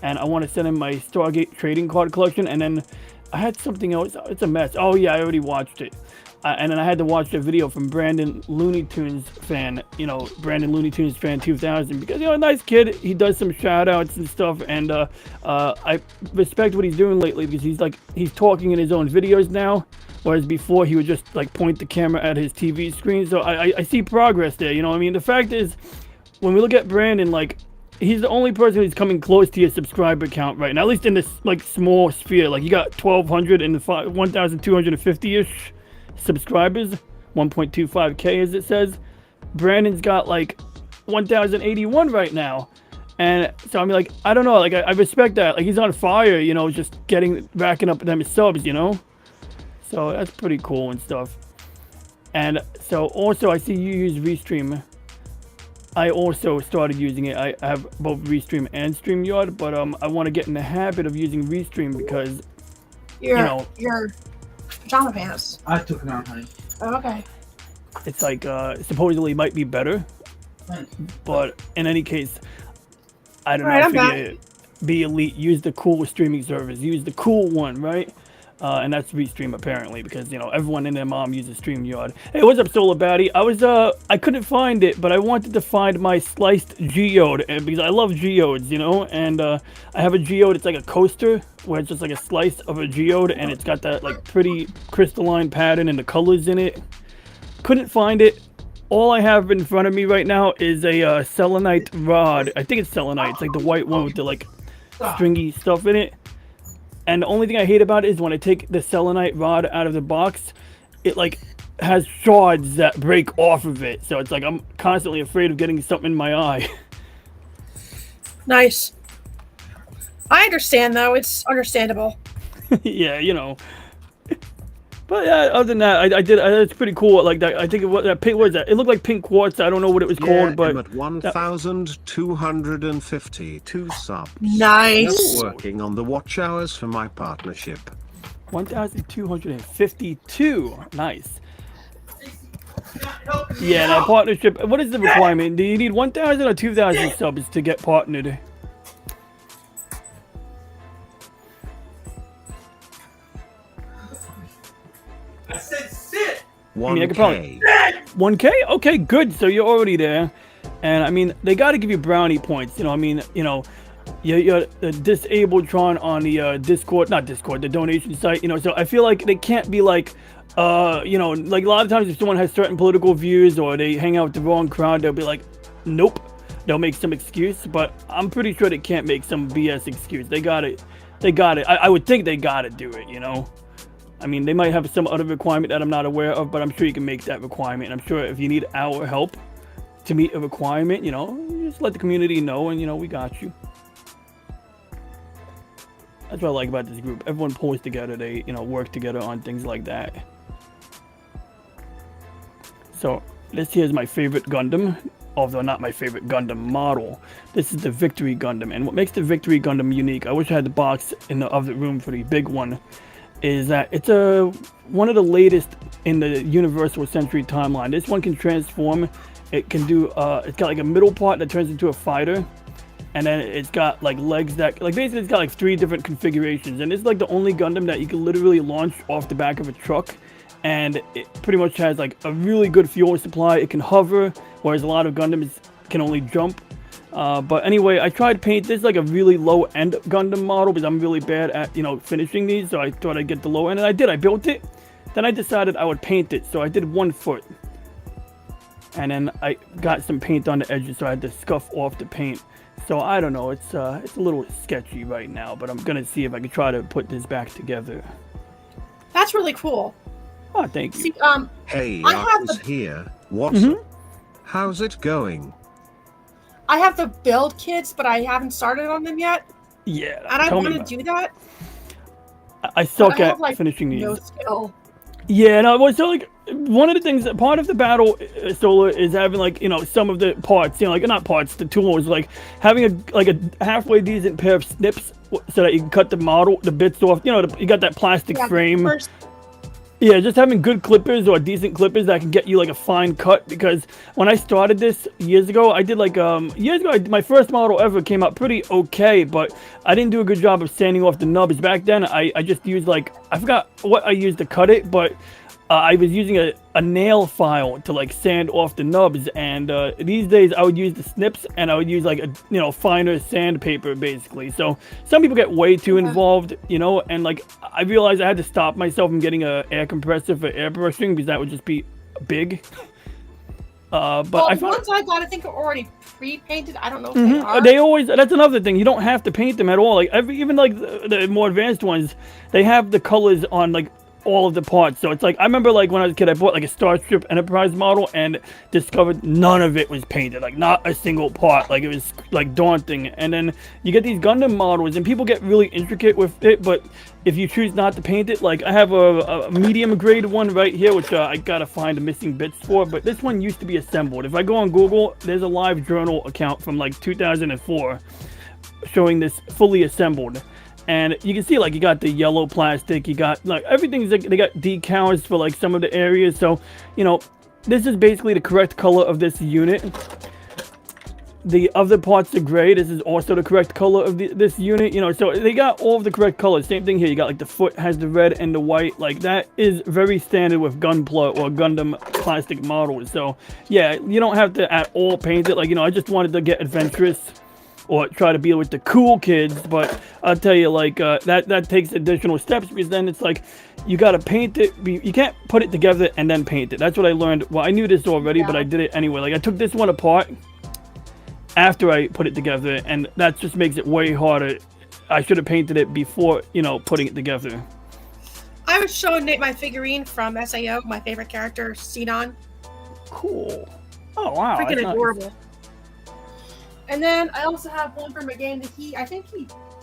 and I want to send him my Stargate trading card collection. And then I had something else. It's a mess. Oh yeah, I already watched it. And then I had to watch the video from Brandon Looney Tunes fan, you know, Brandon Looney Tunes fan 2000, because, you know, a nice kid. He does some shout outs and stuff, and I respect what he's doing lately because he's talking in his own videos now, whereas before he would just like point the camera at his TV screen. So I see progress there, you know what I mean? The fact is, when we look at Brandon, like, he's the only person who's coming close to your subscriber count right now, at least in this like small sphere. Like, you got 1,200 and 1,250-ish subscribers, 1.25k as it says. Brandon's got like 1,081 right now, and so I mean, like, I don't know, like, I respect that. Like, he's on fire, you know, just racking up them subs, you know, so that's pretty cool and stuff. And so also I see you use Restream. I also started using it. I have both Restream and StreamYard, but I want to get in the habit of using Restream because your pajama pants. I took it on, honey. Oh, okay. It's like supposedly might be better, but in any case, I don't know. If you be elite, use the cool streaming service. Use the cool one, right? And that's Restream apparently, because, you know, everyone and their mom uses StreamYard. Hey, what's up, Solar Baddie? I couldn't find it, but I wanted to find my sliced geode because I love geodes, you know. And I have a geode. It's like a coaster where it's just like a slice of a geode, and it's got that like pretty crystalline pattern and the colors in it. Couldn't find it. All I have in front of me right now is a selenite rod. I think it's selenite. It's like the white one with the like stringy stuff in it. And the only thing I hate about it is when I take the selenite rod out of the box, it like has shards that break off of it. So it's like I'm constantly afraid of getting something in my eye. Nice. I understand, though. It's understandable. Yeah, you know. But yeah, other than that, I did. It's pretty cool. Like that, I think what was that? It looked like pink quartz. I don't know what it was called, but I'm at 1,252 subs. Nice. Just working on the watch hours for my partnership. 1,252. Nice. Yeah, that partnership. What is the requirement? Do you need 1,000 or 2,000 subs to get partnered? I said sit! 1K. I mean, I could probably 1K? Okay, good. So you're already there. And I mean, they got to give you brownie points. You know, I mean, you know, you're the disabled Tron on the the donation site. You know, so I feel like they can't be like, you know, like a lot of times if someone has certain political views or they hang out with the wrong crowd, they'll be like, nope, they'll make some excuse, but I'm pretty sure they can't make some BS excuse. They got it. I would think they got to do it, you know? I mean, they might have some other requirement that I'm not aware of, but I'm sure you can make that requirement. And I'm sure if you need our help to meet a requirement, you know, just let the community know, and, you know, we got you. That's what I like about this group. Everyone pulls together. They, you know, work together on things like that. So this here is my favorite Gundam, although not my favorite Gundam model. This is the Victory Gundam, and what makes the Victory Gundam unique, I wish I had the box in the other room for the big one, is that it's one of the latest in the Universal Century timeline. This one can transform. It can do, it's got like a middle part that turns into a fighter. And then it's got like legs that, like basically it's got like 3 different configurations. And it's like the only Gundam that you can literally launch off the back of a truck. And it pretty much has like a really good fuel supply. It can hover, whereas a lot of Gundams can only jump. But anyway, I tried to paint this like a really low end Gundam model because I'm really bad at, you know, finishing these. So I thought I'd get the low end, and I did. I built it. Then I decided I would paint it. So I did 1 foot. And then I got some paint on the edges, so I had to scuff off the paint. So I don't know, it's a little sketchy right now, but I'm gonna see if I can try to put this back together. That's really cool. Oh, thank you. See, Hey, I have Arthur's here. What's Mhm. up? How's it going? I have the build kits, but I haven't started on them yet, Yeah, and I tell me want to about do that. it. I suck but I at have, like, finishing these. No skill. Yeah, no, well, so like one of the things, part of the battle solar is having like, you know, some of the parts, you know, like not parts, the tools, like having a halfway decent pair of snips so that you can cut the bits off. You know, you got that plastic frame. Yeah, just having good clippers or decent clippers that can get you like a fine cut. Because when I started this years ago, I did like my first model ever came out pretty okay, but I didn't do a good job of sanding off the nubs. Back then, I just used like, I forgot what I used to cut it, but I was using a nail file to like sand off the nubs. And these days I would use the snips, and I would use like a, you know, finer sandpaper basically. So some people get way too involved, you know, and like I realized I had to stop myself from getting a air compressor for airbrushing because that would just be big. But Well, I the found ones I got, I think, are already pre-painted. I don't know if they are. they always, that's another thing, you don't have to paint them at all. Like even like the more advanced ones, they have the colors on like all of the parts. So it's like, I remember like when I was a kid, I bought like a Starship Enterprise model and discovered none of it was painted, like not a single part. Like it was like daunting. And then you get these Gundam models and people get really intricate with it, but if you choose not to paint it, like I have a medium grade one right here, which I gotta find the missing bits for, but this one used to be assembled. If I go on Google, there's a live journal account from like 2004 showing this fully assembled. And you can see like you got the yellow plastic, you got like everything's like, they got decals for like some of the areas. So, you know, this is basically the correct color of this unit. The other parts are gray. This is also the correct color of this unit, you know, so they got all of the correct colors. Same thing here. You got like the foot has the red and the white. Like that is very standard with Gunpla or Gundam plastic models. So yeah, you don't have to at all paint it. Like, you know, I just wanted to get adventurous or try to be with the cool kids, but I'll tell you, like, that takes additional steps, because then it's like, you gotta paint it, you can't put it together and then paint it. That's what I learned. Well, I knew this already, but I did it anyway. Like, I took this one apart after I put it together, and that just makes it way harder. I should have painted it before, you know, putting it together. I was showing Nate my figurine from SAO, my favorite character, Sidon. Cool. Oh, wow. Freaking that's adorable. nice. And then I also have one from a game that I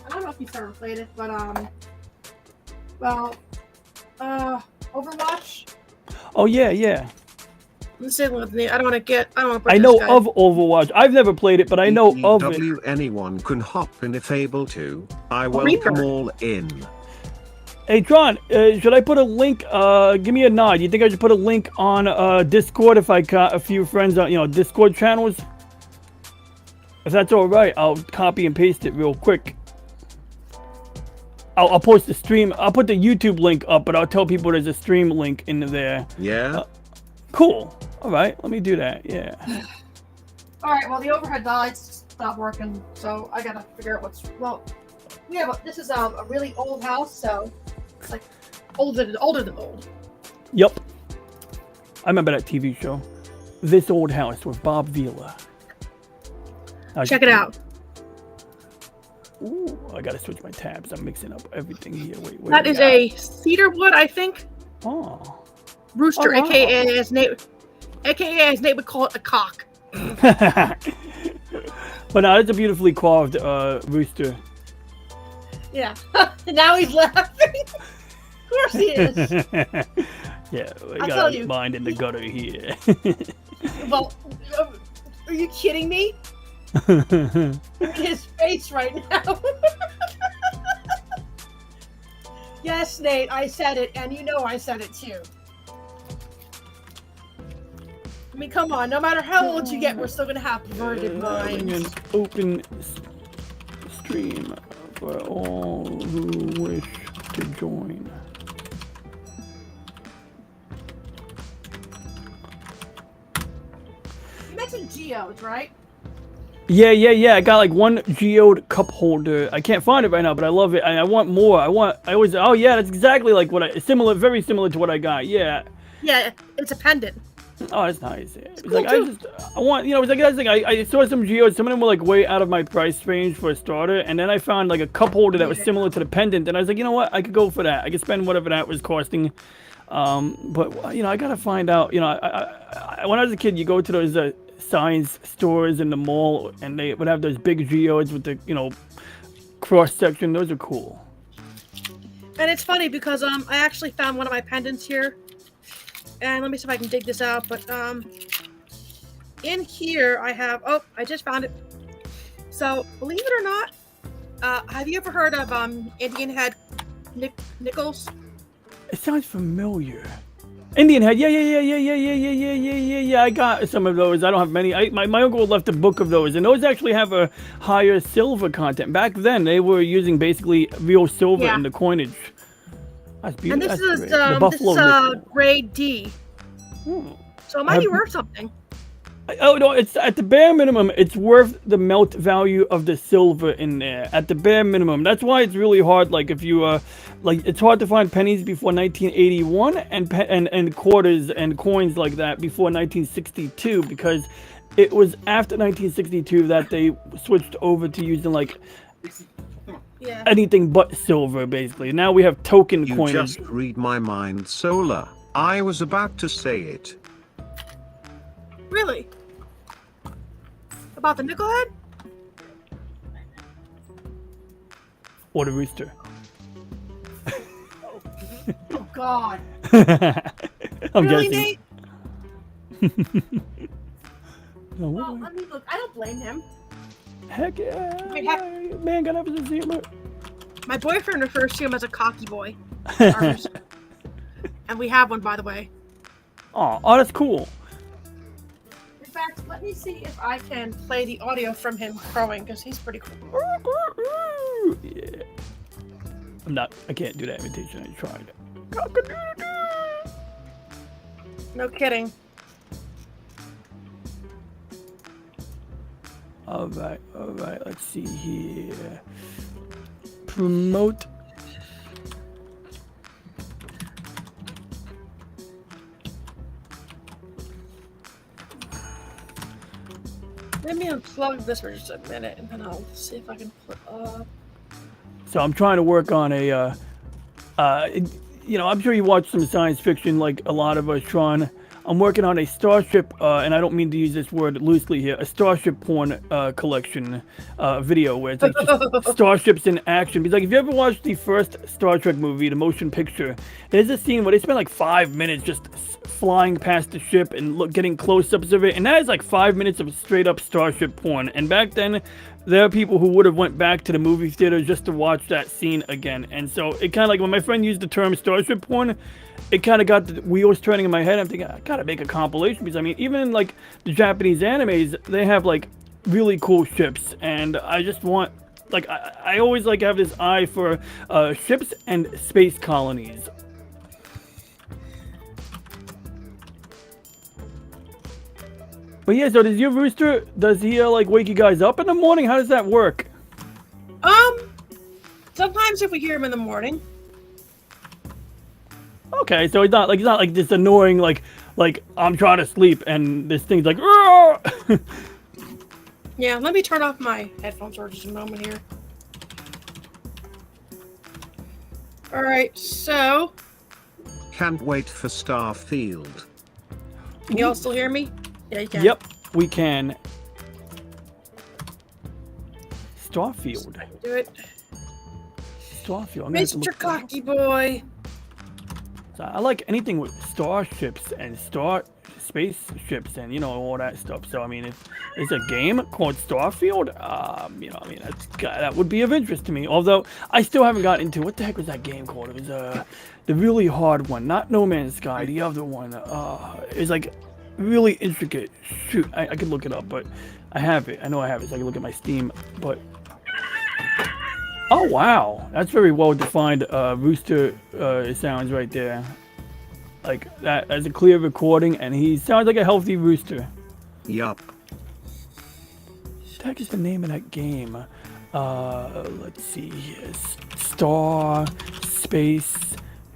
don't know if he's ever played it, but Overwatch. Oh yeah, yeah. Let's say with me. I don't want to I know of Overwatch. I've never played it, but I know of it. Anyone can hop in if able to. I welcome all in. Hey Tron, should I put a link? Give me a nod. You think I should put a link on Discord if I got a few friends on, you know, Discord channels? If that's all right, I'll copy and paste it real quick. I'll post the stream. I'll put the YouTube link up, but I'll tell people there's a stream link in there. Yeah. Cool. All right, let me do that. Yeah. All right. Well, the overhead lights stopped working, so I gotta figure out what's Yeah, but this is a really old house, so it's like older than old. Yep. I remember that TV show, This Old House with Bob Vila. Check it out. Ooh, I gotta switch my tabs. I'm mixing up everything here. Wait. That is a cedar wood, I think. Oh. Rooster, Oh, wow. aka as Nate would call it, a cock. But no, it's a beautifully carved rooster. Yeah. Now he's laughing. Of course he is. Yeah, we I'll got tell a you. mind in the gutter here. Well, are you kidding me? Look at his face right now. Yes, Nate, I said it, and you know I said it too. I mean, come on, no matter how old you get, we're still gonna have perverted Having an minds. open stream for all who wish to join. You mentioned geodes, right? Yeah. I got like one geode cup holder. I can't find it right now, but I love it. I want more. Oh yeah, that's exactly like what very similar to what I got. Yeah. Yeah, it's a pendant. Oh, that's nice. It's cool, like too. I want, it's like that's like I saw some geodes. Some of them were like way out of my price range for a starter, and then I found like a cup holder that was similar to the pendant, and I was like, you know what, I could go for that. I could spend whatever that was costing. But I gotta find out. When I was a kid, you go to those science stores in the mall, and they would have those big geodes with the cross section. Those are cool. And it's funny because I actually found one of my pendants here. And let me see if I can dig this out. But in here I have, I just found it. So believe it or not, have you ever heard of Indian head nickels? It sounds familiar. Indian head, yeah. I got some of those. I don't have many. My uncle left a book of those, and those actually have a higher silver content. Back then, they were using basically real silver in the coinage. That's beautiful. And this That's is great. The Buffalo nickel. grade D. So it might be worth something. Oh no! It's at the bare minimum. It's worth the melt value of the silver in there. At the bare minimum. That's why it's really hard. Like if you it's hard to find pennies before 1981 and quarters and coins like that before 1962, because it was after 1962 that they switched over to using anything but silver, basically. Now we have token coinage. You just read my mind, Solar. I was about to say it. Really? About the nickel head? Or the rooster. Oh God. I'm Really, guessing. Nate? No, Well, let me look. I don't blame him. heck yeah. Wait, heck- Man, gotta have a sense of humor. My boyfriend refers to him as a cocky boy. And we have one, by the way. Oh, that's cool. In fact, let me see if I can play the audio from him crowing, because he's pretty cool. Yeah. I can't do that imitation. I tried. No kidding. All right. Let's see here. Promote. Let me unplug this for just a minute, and then I'll see if I can put So I'm trying to work on a, I'm sure you watch some science fiction like a lot of us, Tron. I'm working on a Starship, and I don't mean to use this word loosely here, a Starship porn collection video where it's like just starships in action. Because like if you ever watched the first Star Trek movie, the motion picture, there's a scene where they spend like 5 minutes just flying past the ship and getting close-ups of it, and that is like 5 minutes of straight-up Starship porn. And back then, there are people who would have went back to the movie theater just to watch that scene again. And so it kind of like when my friend used the term Starship porn, it kind of got the wheels turning in my head. I'm thinking, I gotta make a compilation, because I mean, even in like the Japanese animes, they have like really cool ships, and I just want, like, I always like have this eye for ships and space colonies. But yeah, so does your rooster, does he like wake you guys up in the morning? How does that work? Sometimes if we hear him in the morning. Okay, so he's not like this annoying like I'm trying to sleep and this thing's like. Roar! Yeah, let me turn off my headphones for just a moment here. Alright, so... Can't wait for Starfield. Can you all still hear me? Yeah, you can. Yep, we can. Starfield. Do it. Starfield. I'm gonna have to Mr. look that up. Cocky Boy! So I like anything with starships and spaceships and all that stuff. So I mean, if it's a game called Starfield, that would be of interest to me. Although I still haven't gotten into what the heck was that game called? It was the really hard one, not No Man's Sky. The other one. It was like really intricate. Shoot, I could look it up, but I have it. I know I have it. So I can look at my Steam, but. Oh wow, that's very well defined rooster sounds right there. Like that as a clear recording, and he sounds like a healthy rooster. Yup. What the heck is the name of that game? Let's see here. Star, space,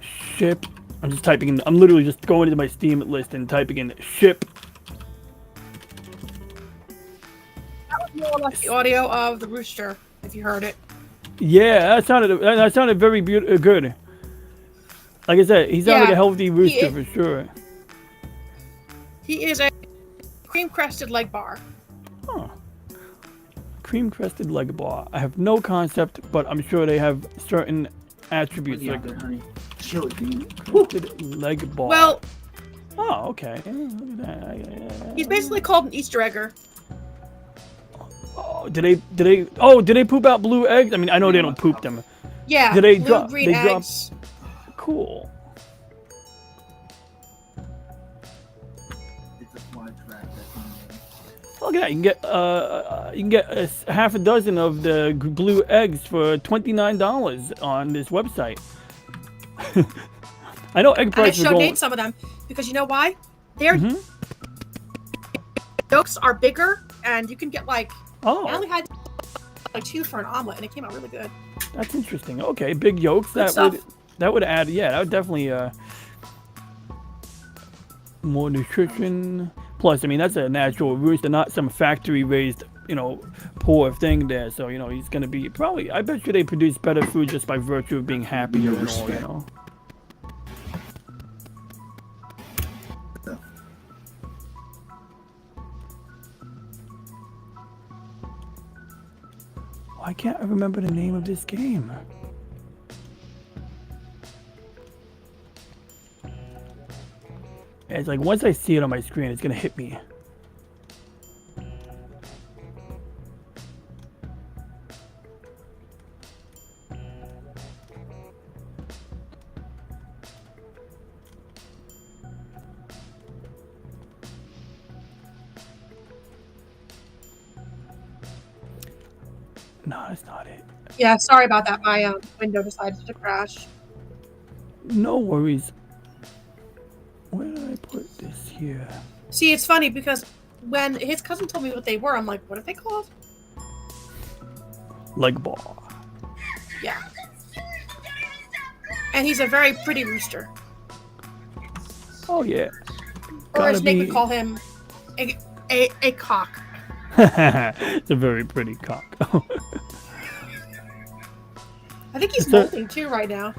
ship. I'm just typing in. I'm literally just going into my Steam list and typing in ship. That was more like the audio of the rooster, if you heard it. Yeah, that sounded very good. Like I said, he sounded like a healthy rooster for sure. He is a cream-crested leg bar. Huh. Cream-crested leg bar. I have no concept, but I'm sure they have certain attributes. Yeah, Like good, honey. Chili. cream-crested leg bar. Well, oh, okay. Look at that. he's basically called an Easter egger. Oh, did they poop out blue eggs? I mean, I know they don't poop them. Yeah, Did they blue, drop? green eggs. Cool. It's a fly trap. Look at that. You can get a half a dozen of the blue eggs for $29 on this website. I know egg And I prices are showed going. Nate some of them because you know why? Their yolks are bigger, and you can get like. I Oh, only had like 2 for an omelet, and it came out really good. that's interesting. Okay, big yolks. Good That would add. Yeah, that would definitely more nutrition. Plus, I mean, that's a natural rooster, not some factory raised, poor thing there. So, he's gonna be probably. I bet you they produce better food just by virtue of being happier and all. Why can't I remember the name of this game? It's like once I see it on my screen, it's gonna hit me. No, that's not it. Yeah, sorry about that. My window decided to crash. No worries. Where did I put this here? See, it's funny because when his cousin told me what they were, I'm like, what are they called? Leg bar. Yeah. And he's a very pretty rooster. Oh yeah. Or as Gotta Nick be- would call him, a cock. It's a very pretty cock. I think he's Is that- molting too right now.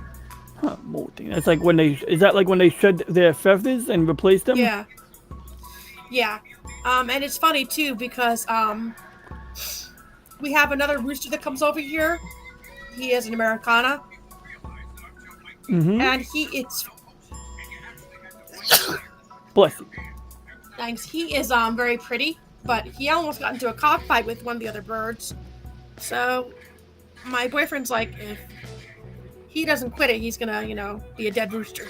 Huh, molting. That's like when they. Is that like when they shed their feathers and replace them? Yeah. Yeah. And it's funny too because we have another rooster that comes over here. He is an Americana. Mm-hmm. And Bless you. thanks. He is very pretty, but he almost got into a cockfight with one of the other birds. So my boyfriend's like, if he doesn't quit it, he's gonna, be a dead rooster.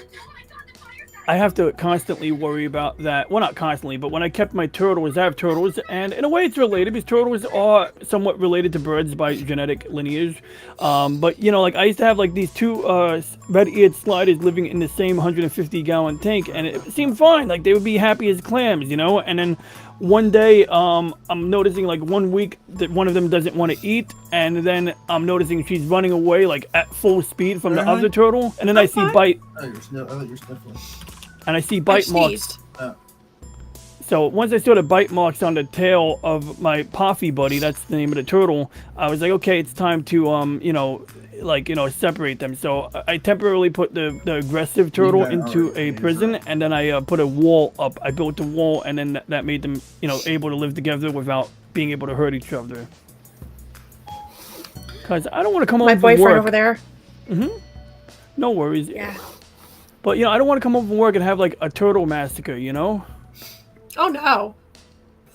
I have to constantly worry about that. Well, not constantly, but when I kept my turtles, I have turtles, and in a way it's related because turtles are somewhat related to birds by genetic lineage. But like I used to have like these 2 red-eared sliders living in the same 150-gallon tank, and it seemed fine. Like they would be happy as clams, And then one day, I'm noticing like 1 week that one of them doesn't want to eat, and then I'm noticing she's running away like at full speed from the Really? other turtle, and then I see fine. Bite. Oh, you're sniffling. And I see bite marks. sneezed. So once I saw the bite marks on the tail of my Poffy buddy, that's the name of the turtle, I was like, okay, it's time to separate them. So I temporarily put the aggressive turtle into a prison, and then I put a wall up. I built a wall, and then that made them, able to live together without being able to hurt each other. Cause I don't want to come home My from work. boyfriend over there. No worries. Yeah. But I don't want to come home from work and have like a turtle massacre, Oh no.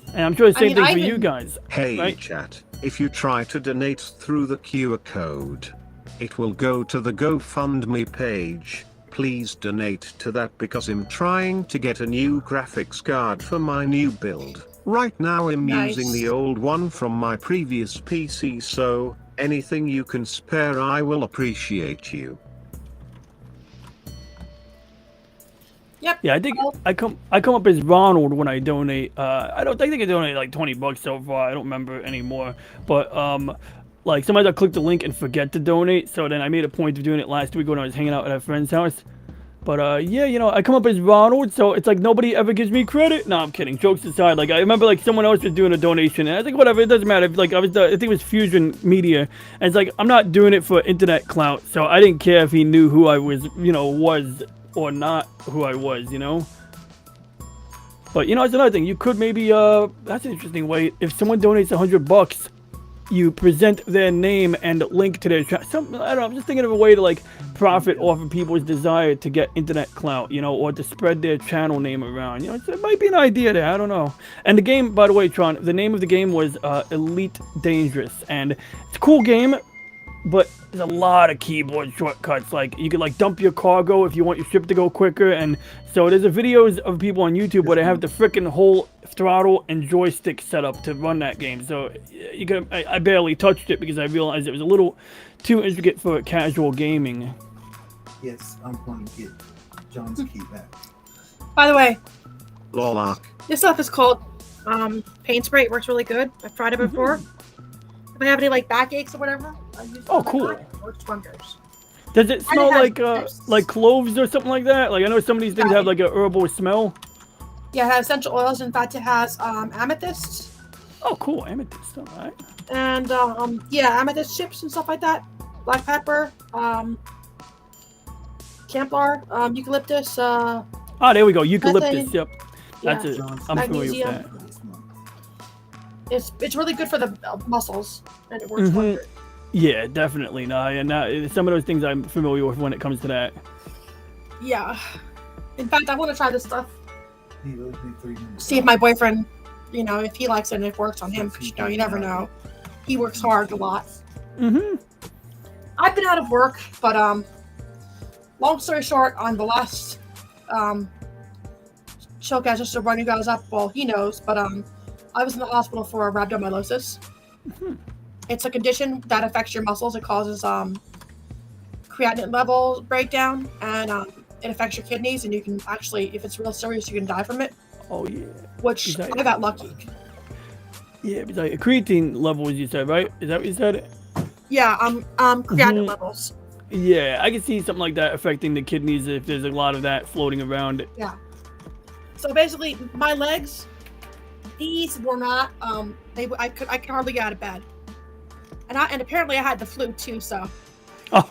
And I'm sure the same thing for I've you been- guys. Hey Right? chat, if you try to donate through the QR code, it will go to the GoFundMe page. Please donate to that because I'm trying to get a new graphics card for my new build. Right now I'm Nice. using the old one from my previous PC, so anything you can spare I will appreciate you. Yep. Yeah, I think I come up as Ronald when I donate. I think I donated like $20 so far. I don't remember anymore. But like sometimes I click the link and forget to donate. So then I made a point of doing it last week when I was hanging out at a friend's house. But yeah, I come up as Ronald, so it's like nobody ever gives me credit. No, I'm kidding. Jokes aside, like I remember like someone else was doing a donation, and I think whatever, it doesn't matter. Like I think it was Fusion Media, and it's like I'm not doing it for internet clout, so I didn't care if he knew who I was, was or not who I was, But it's another thing. You could maybe that's an interesting way. If someone donates $100, you present their name and link to their I don't know. I'm just thinking of a way to like profit off of people's desire to get internet clout, or to spread their channel name around. It might be an idea there. I don't know. And the game, by the way, Tron, the name of the game was Elite Dangerous, and it's a cool game. But there's a lot of keyboard shortcuts. Like you could like dump your cargo if you want your ship to go quicker, and so there's videos of people on YouTube where they have the freaking whole throttle and joystick set up to run that game. So you could I barely touched it because I realized it was a little too intricate for casual gaming. Yes, I'm going to get John's key back. By the way, Lolak. this stuff is called paint spray. It works really good. I've tried it before. If I have any like backaches or whatever, I use it. Oh, cool. It works wonders. Does it smell has- like cloves or something like that? Like I know some of these things have like a herbal smell. Yeah, it has essential oils. In fact, it has amethyst Oh, cool. Amethyst, all right. and amethyst chips and stuff like that. Black pepper, camphor, eucalyptus. There we go. Eucalyptus. Methane. Yep. That's Yeah. it. John's I'm familiar with Magnesium. that. It's really good for the muscles, and it works wonders. Yeah, definitely. No, and some of those things I'm familiar with when it comes to that. Yeah. In fact, I want to try this stuff. He owes me 3 minutes. See if my boyfriend, if he likes it and if it works on him. Because you never know. He works hard a lot. I've been out of work, but long story short, on the last showcase, just to run you guys up. Well, he knows, but I was in the hospital for rhabdomyolysis. It's a condition that affects your muscles. It causes creatinine level breakdown, and it affects your kidneys. And you can actually, if it's real serious, you can die from it. Oh yeah. Which I got lucky. Yeah, it's like creatine levels. You said, right? Is that what you said? Yeah, creatinine levels. Yeah, I can see something like that affecting the kidneys if there's a lot of that floating around. Yeah. So basically, my legs, these were not. I could hardly get out of bed, and apparently I had the flu too. So. Oh,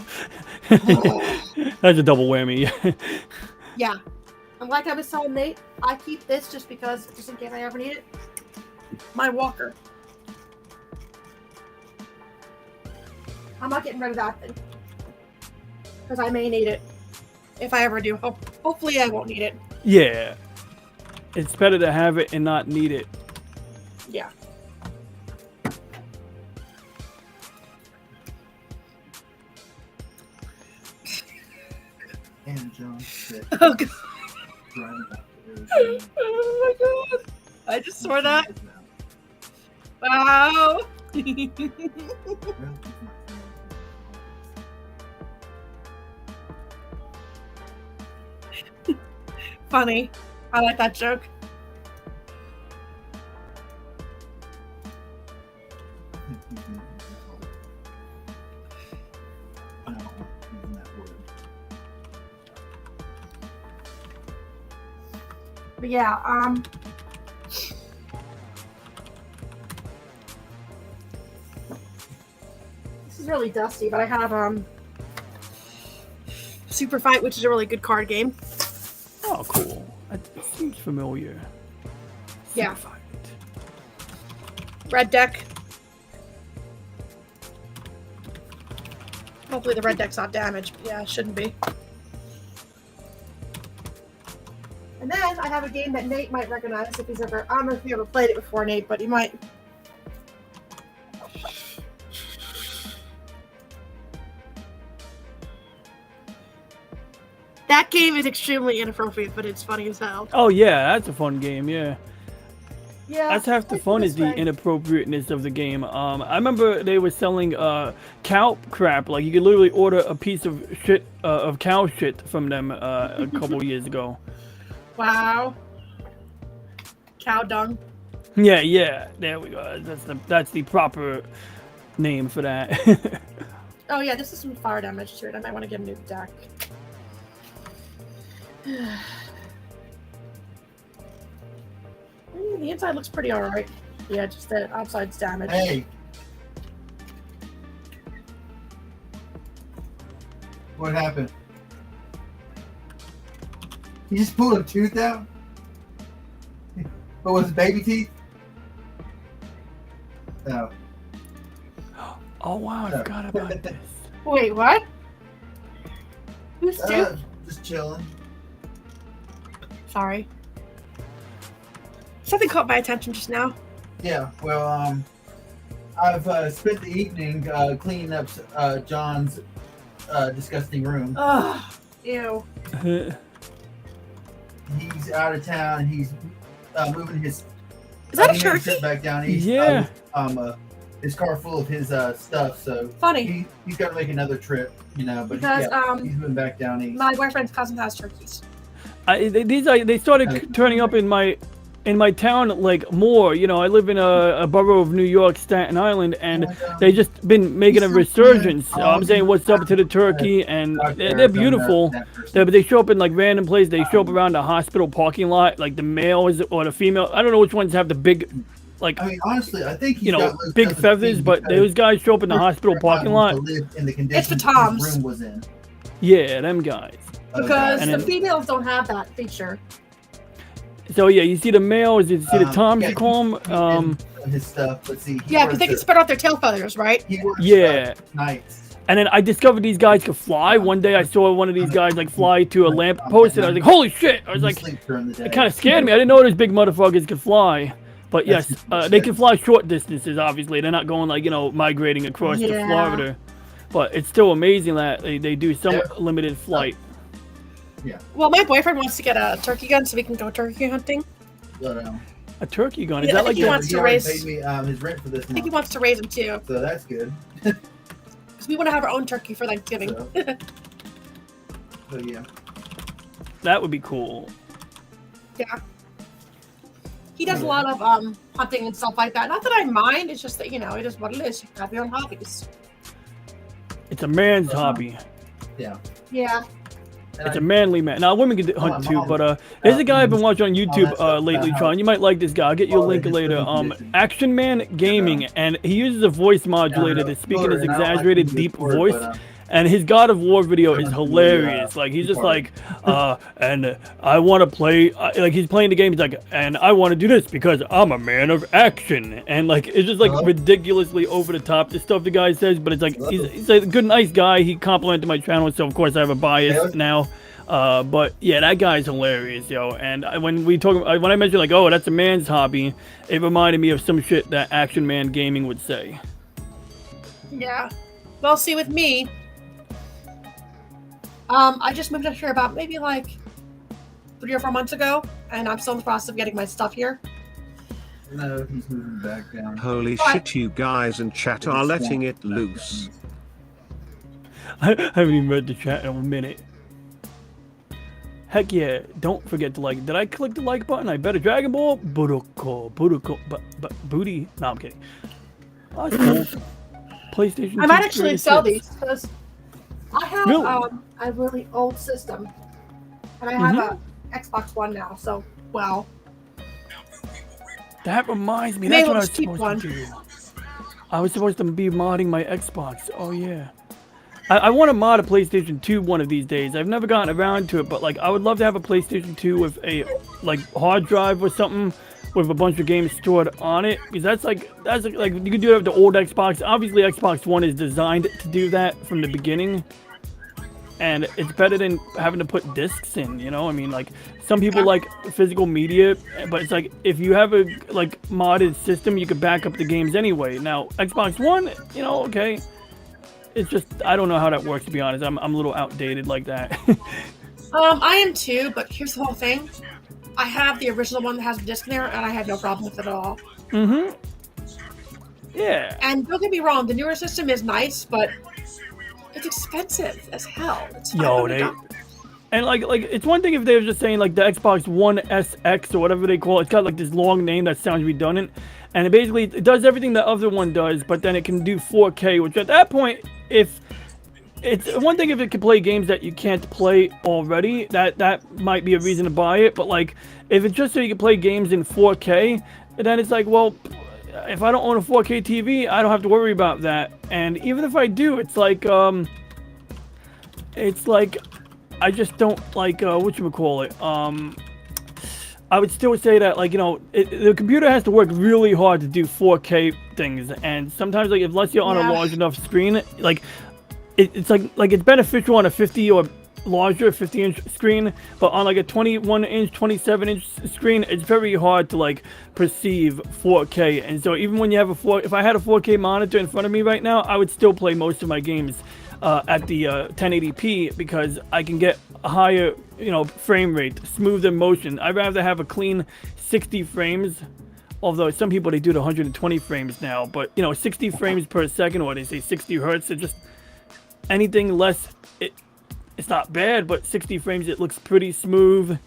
that's a double whammy. Yeah, and like I was telling Nate, I keep this just because, just in case I ever need it. My walker. I'm not getting rid of that thing because I may need it if I ever do. Hopefully, I won't need it. Yeah, it's better to have it and not need it. Yeah. And John said, Oh god. driving back to Arizona. Oh my god. I just saw that. Wow. Funny. I like that joke. But yeah, really dusty, but I have Super Fight, which is a really good card game. Oh, cool. That seems familiar. Yeah. Super Fight. Red deck. Hopefully the red deck's not damaged, but yeah, it shouldn't be. And then I have a game that Nate might recognize if he's ever. I don't know if you ever played it before, Nate, but he might. That game is extremely inappropriate, but it's funny as hell. Oh yeah, that's a fun game. Yeah. Yeah. That's half the fun is the inappropriateness of the game. I remember they were selling cow crap. Like you could literally order a piece of shit of cow shit from them a couple years ago. Wow. Cow dung. Yeah. There we go. That's the proper name for that. Oh yeah, this is some fire damage to it. I might want to get a new deck. The inside looks pretty alright. Yeah, just the outside's damaged. Hey. What happened? He just pulled a tooth out? What was it, baby teeth? No. Oh wow, I forgot about this. Wait, what? Who's tooth? Just chilling. Sorry. Something caught my attention just now. Yeah, well, I've spent the evening cleaning up John's disgusting room. Ugh. Ew. He's out of town. He's moving his. Is that a turkey? Back down east. Yeah. His car full of his stuff. So Funny. He's got to make another trip, you know. But Because he's moving back down east. my boyfriend's cousin has turkeys. They started turning up in my town like more. You know, I live in a borough of New York, Staten Island, and they just been making a resurgence. I'm saying what's up to the turkey, and they're beautiful. They show up in like random places. They show up around the hospital parking lot, like the males or the female. I don't know which ones have the big, like, I mean, honestly, I think you know, big feathers, but those guys show up in the hospital parking lot. It's the Toms. His room was in. Yeah, them guys. Because And the then- females don't have that feature. So yeah, you see the males, you see the toms, you call them. His stuff. Let's see. Yeah, because they can spread out their tail feathers, right? He works Yeah. nights. And then I discovered these guys could fly. One day I saw one of these guys like fly to a lamp post, and I was like, "Holy shit!" I was like, Sleep during the day. it kind of scared me. I didn't know those big motherfuckers could fly. But yes, they can fly short distances. Obviously, they're not going like migrating across to Florida. But it's still amazing that they do some limited flight. Yeah. Well, my boyfriend wants to get a turkey gun so we can go turkey hunting. But, A turkey gun? Is Yeah, that I like think he that? wants to he already raise- paid me his rent for this I think he month, wants to raise them too. so that's good. Because we want to have our own turkey for Thanksgiving. So yeah. That would be cool. Yeah. He does a lot of hunting and stuff like that. Not that I mind, it's just that, you know, it is what it is. You have your own hobbies. It's a man's hobby. Yeah. Yeah. It's a manly man. Now, women can hunt too, but there's a guy I've been watching on YouTube lately, Tron. You might like this guy. I'll get you a link later. Action Man Gaming, and he uses a voice modulator to speak in his exaggerated, deep voice. And his God of War video is hilarious. Like, he's just like, and I want to play, like, he's playing the game, he's like, and I want to do this because I'm a man of action. And, like, it's just, like, ridiculously over the top, the stuff the guy says, but it's like, he's a good, nice guy. He complimented my channel, so, of course, I have a bias now. But, yeah, that guy's hilarious, yo. And when I mentioned, like, oh, that's a man's hobby, it reminded me of some shit that Action Man Gaming would say. Yeah. Well, see, with me, I just moved up here about maybe like 3 or 4 months ago, and I'm still in the process of getting my stuff here. No, he's moving back down. Holy shit, you guys in chat are letting it loose. I haven't even read the chat in a minute. Heck yeah, don't forget to like. Did I click the like button? I bet a Dragon Ball. Budoko. Booty. No, I'm kidding. Oh, that's cool. PlayStation. I might actually sell these because I have Really? a really old system, and I have a Xbox One now. So, well, That reminds me. May That's as what I well was just keep supposed one. to do. I was supposed to be modding my Xbox. Oh yeah. I want to mod a PlayStation 2 one of these days. I've never gotten around to it, but like I would love to have a PlayStation 2 with a like hard drive or something with a bunch of games stored on it. Because that's like you can do it with the old Xbox. Obviously Xbox One is designed to do that from the beginning. And it's better than having to put discs in, you know? I mean, like, some people like physical media, but it's like, if you have a, like, modded system, you could back up the games anyway. Now, Xbox One, you know, okay. It's just, I don't know how that works, to be honest. I'm a little outdated like that. I am too, but here's the whole thing. I have the original one that has a disc in there, and I had no problem with it at all. Mm-hmm. Yeah. And don't get me wrong, the newer system is nice, but it's expensive as hell. It's $500. And like it's one thing if they were just saying like the Xbox One SX or whatever they call it. It's got like this long name that sounds redundant, and it does everything the other one does, but then it can do 4K. Which at that point, if it's one thing if it can play games that you can't play already, that might be a reason to buy it. But like if it's just so you can play games in 4K, then it's like, well, if I don't own a 4K TV, I don't have to worry about that. And even if I do, it's like I just don't like whatchamacallit. I would still say that, like, you know, the computer has to work really hard to do 4K things, and sometimes, like, unless you're on a large enough screen, like, it's like it's beneficial on a 50 or larger 50-inch screen, but on like a 21-inch, 27-inch screen, it's very hard to like perceive 4K. And so even when you have if I had a 4K monitor in front of me right now, I would still play most of my games at the 1080p because I can get a higher, you know, frame rate, smoother motion. I'd rather have a clean 60 frames. Although some people, they do the 120 frames now, but you know, 60 frames per second, or they say 60 hertz. It's just anything less, it's not bad, but 60 frames, it looks pretty smooth.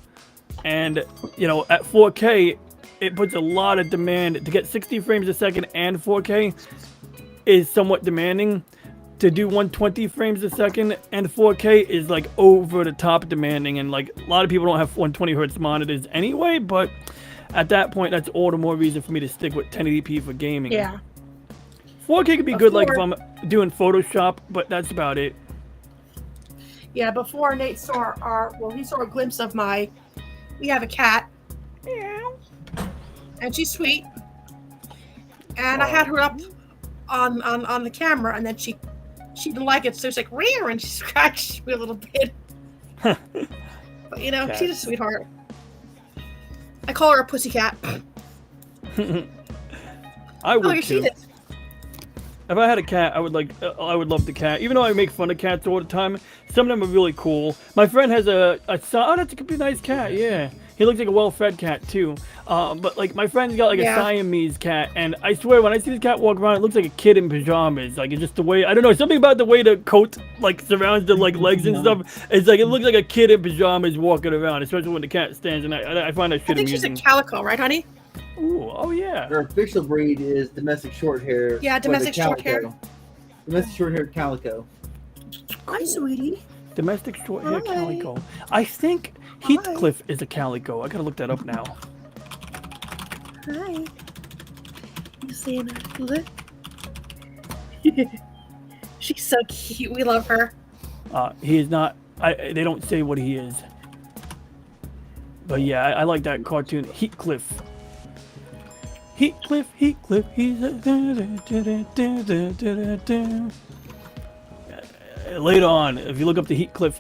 And you know, at 4K, it puts a lot of demand. To get 60 frames a second and 4K is somewhat demanding. To do 120 frames a second and 4K is like over the top demanding, and like a lot of people don't have 120 hertz monitors anyway, but at that point, that's all the more reason for me to stick with 1080p for gaming. Yeah. 4K could be good, like if I'm doing Photoshop, but that's about it. Yeah, before Nate saw he saw a glimpse of we have a cat. Meow. And she's sweet. And I had her up on the camera, and then she didn't like it, so she's like, rear, and she scratched me a little bit. But you know, she's a sweetheart. I call her a pussycat. I would too. If I had a cat, I would love the cat. Even though I make fun of cats all the time, some of them are really cool. My friend has a son. Oh, that's a pretty nice cat. Yeah, he looks like a well-fed cat too. But like my friend's got like a Siamese cat, and I swear when I see this cat walk around, it looks like a kid in pajamas. Like it's just the way, I don't know, something about the way the coat like surrounds the like legs and stuff. It's like it looks like a kid in pajamas walking around, especially when the cat stands. And I find that shit amusing. I think she's a calico, right, honey? Ooh, oh yeah. Her official breed is domestic short hair. Yeah, domestic short hair. Domestic short hair calico. Hi, sweetie. Domestic short hair calico. I think Heathcliff is a calico. I gotta look that up now. Hi. You seeing her? Look. She's so cute. We love her. He is not. They don't say what he is. But yeah, I like that cartoon. Heathcliff. Heathcliff, he's a... Later on, if you look up the Heathcliff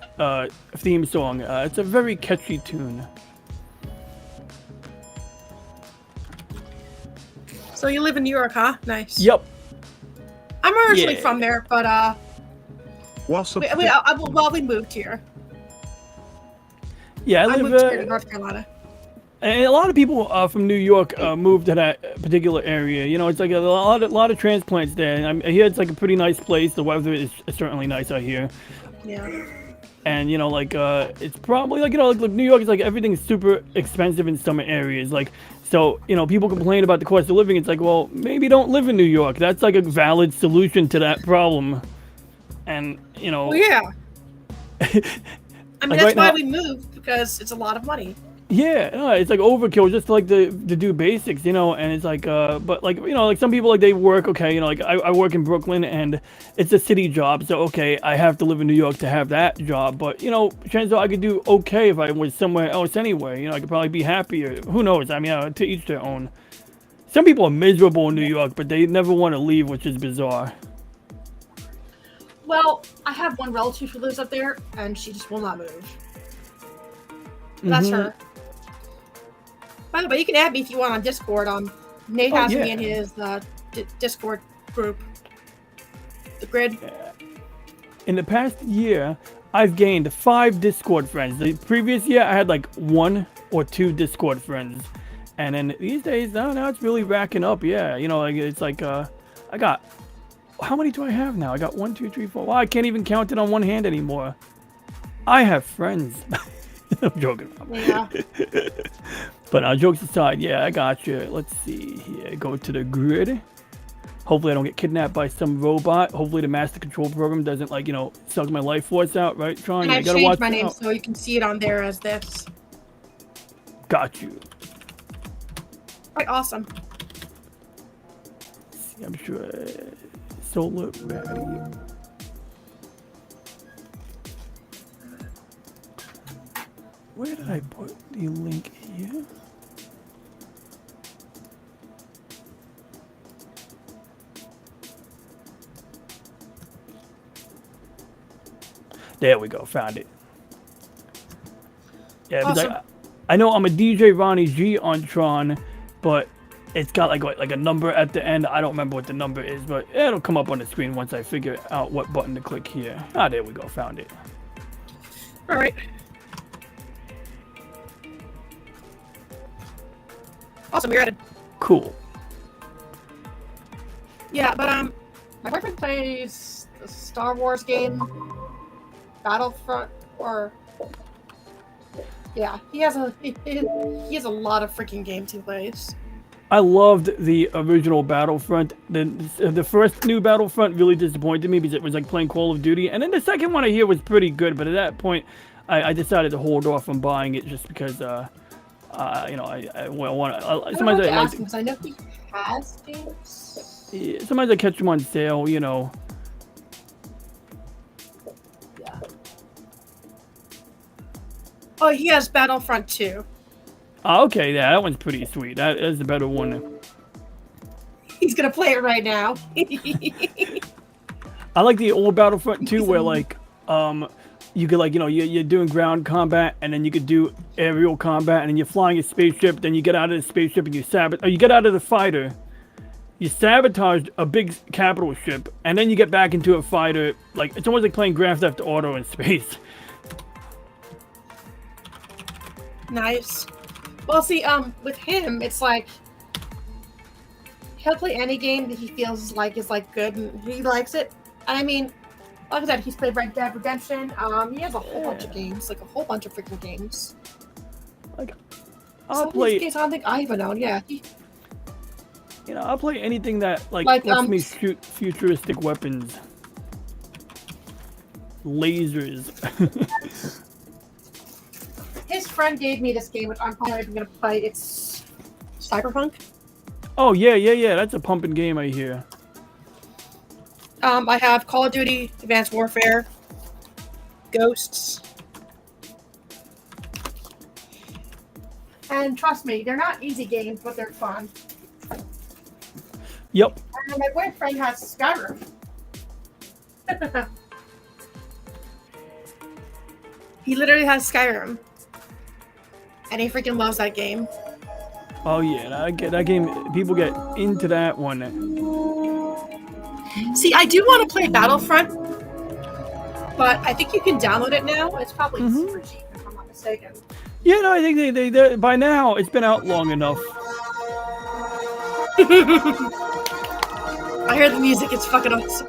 theme song, it's a very catchy tune. So you live in New York, huh? Nice. Yep. I'm originally from there, but What's up? we moved here. Yeah, I moved here to North Carolina. And a lot of people from New York moved to that particular area. You know, it's like a lot of transplants there. And I hear it's like a pretty nice place. The weather is certainly nice out here. Yeah. And you know, like it's probably like, you know, like New York is like everything's super expensive in some areas. Like, so you know, people complain about the cost of living. It's like, well, maybe don't live in New York. That's like a valid solution to that problem. And you know. Well, yeah. I mean, like that's why we moved, because it's a lot of money. Yeah, no, it's like overkill just to, like to do basics, you know, and it's like but like you know, like some people like they work okay, you know, like I work in Brooklyn and it's a city job, so okay, I have to live in New York to have that job, but you know, chances are I could do okay if I was somewhere else anyway, you know, I could probably be happier. Who knows? I mean, to each their own. Some people are miserable in New York, but they never want to leave, which is bizarre. Well, I have one relative who lives up there, and she just will not move. That's her. By the way, you can add me if you want on Discord. Nate has me in his Discord group. The grid. In the past year, I've gained 5 Discord friends. The previous year, I had like 1 or 2 Discord friends. And then these days, now it's really racking up. Yeah, you know, like it's like I got. How many do I have now? I got 1, 2, 3, 4. Wow, I can't even count it on one hand anymore. I have friends. I'm joking. Yeah. But jokes aside, yeah, I got you. Let's see here. Go to the grid. Hopefully I don't get kidnapped by some robot. Hopefully the master control program doesn't, like, you know, suck my life force out, right, Tron? And I've changed my name so you can see it on there as this. Got you. Right, awesome. See, I'm sure. Solar battery. Where did I put the link here? There we go, found it. Yeah, awesome. I know I'm a DJ Ronnie G on Tron, but it's got like a number at the end. I don't remember what the number is, but it'll come up on the screen once I figure out what button to click here. Ah, there we go, found it. All right. Awesome, you're added. Cool. Yeah, but my boyfriend plays the Star Wars game, Battlefront, or yeah, he has a lot of freaking games he plays. I loved the original Battlefront. The first new Battlefront really disappointed me because it was like playing Call of Duty, and then the second one I hear was pretty good. But at that point, I decided to hold off on buying it just because you know, I want to. Sometimes I like because I know he has games. Yeah, sometimes I catch them on sale, you know. Yeah. Oh, he has Battlefront 2. Oh, okay, yeah, that one's pretty sweet. That is the better one. He's gonna play it right now. I like the old Battlefront 2 where like you could, like, you know, you're doing ground combat, and then you could do aerial combat, and then you're flying a spaceship, then you get out of the spaceship and you get out of the fighter, you sabotage a big capital ship, and then you get back into a fighter. Like, it's almost like playing Grand Theft Auto in space. Nice. Well, see, with him, it's like he'll play any game that he feels like is like good and he likes it. And I mean, like I said, he's played Red Dead Redemption. He has a whole bunch of games, like a whole bunch of freaking games. Like, Some of these games I don't think I even own. Yeah. You know, I'll play anything that like lets me shoot futuristic weapons, lasers. His friend gave me this game, which I'm probably even gonna play. It's Cyberpunk. Oh yeah. That's a pumping game, I hear. I have Call of Duty, Advanced Warfare, Ghosts, and trust me, they're not easy games, but they're fun. Yep. And my boyfriend has Skyrim. He literally has Skyrim. And he freaking loves that game. Oh yeah, that game. People get into that one. See, I do want to play Battlefront, but I think you can download it now. It's probably super cheap, if I'm not mistaken. Yeah, no, I think they by now it's been out long enough. I hear the music. It's fucking awesome.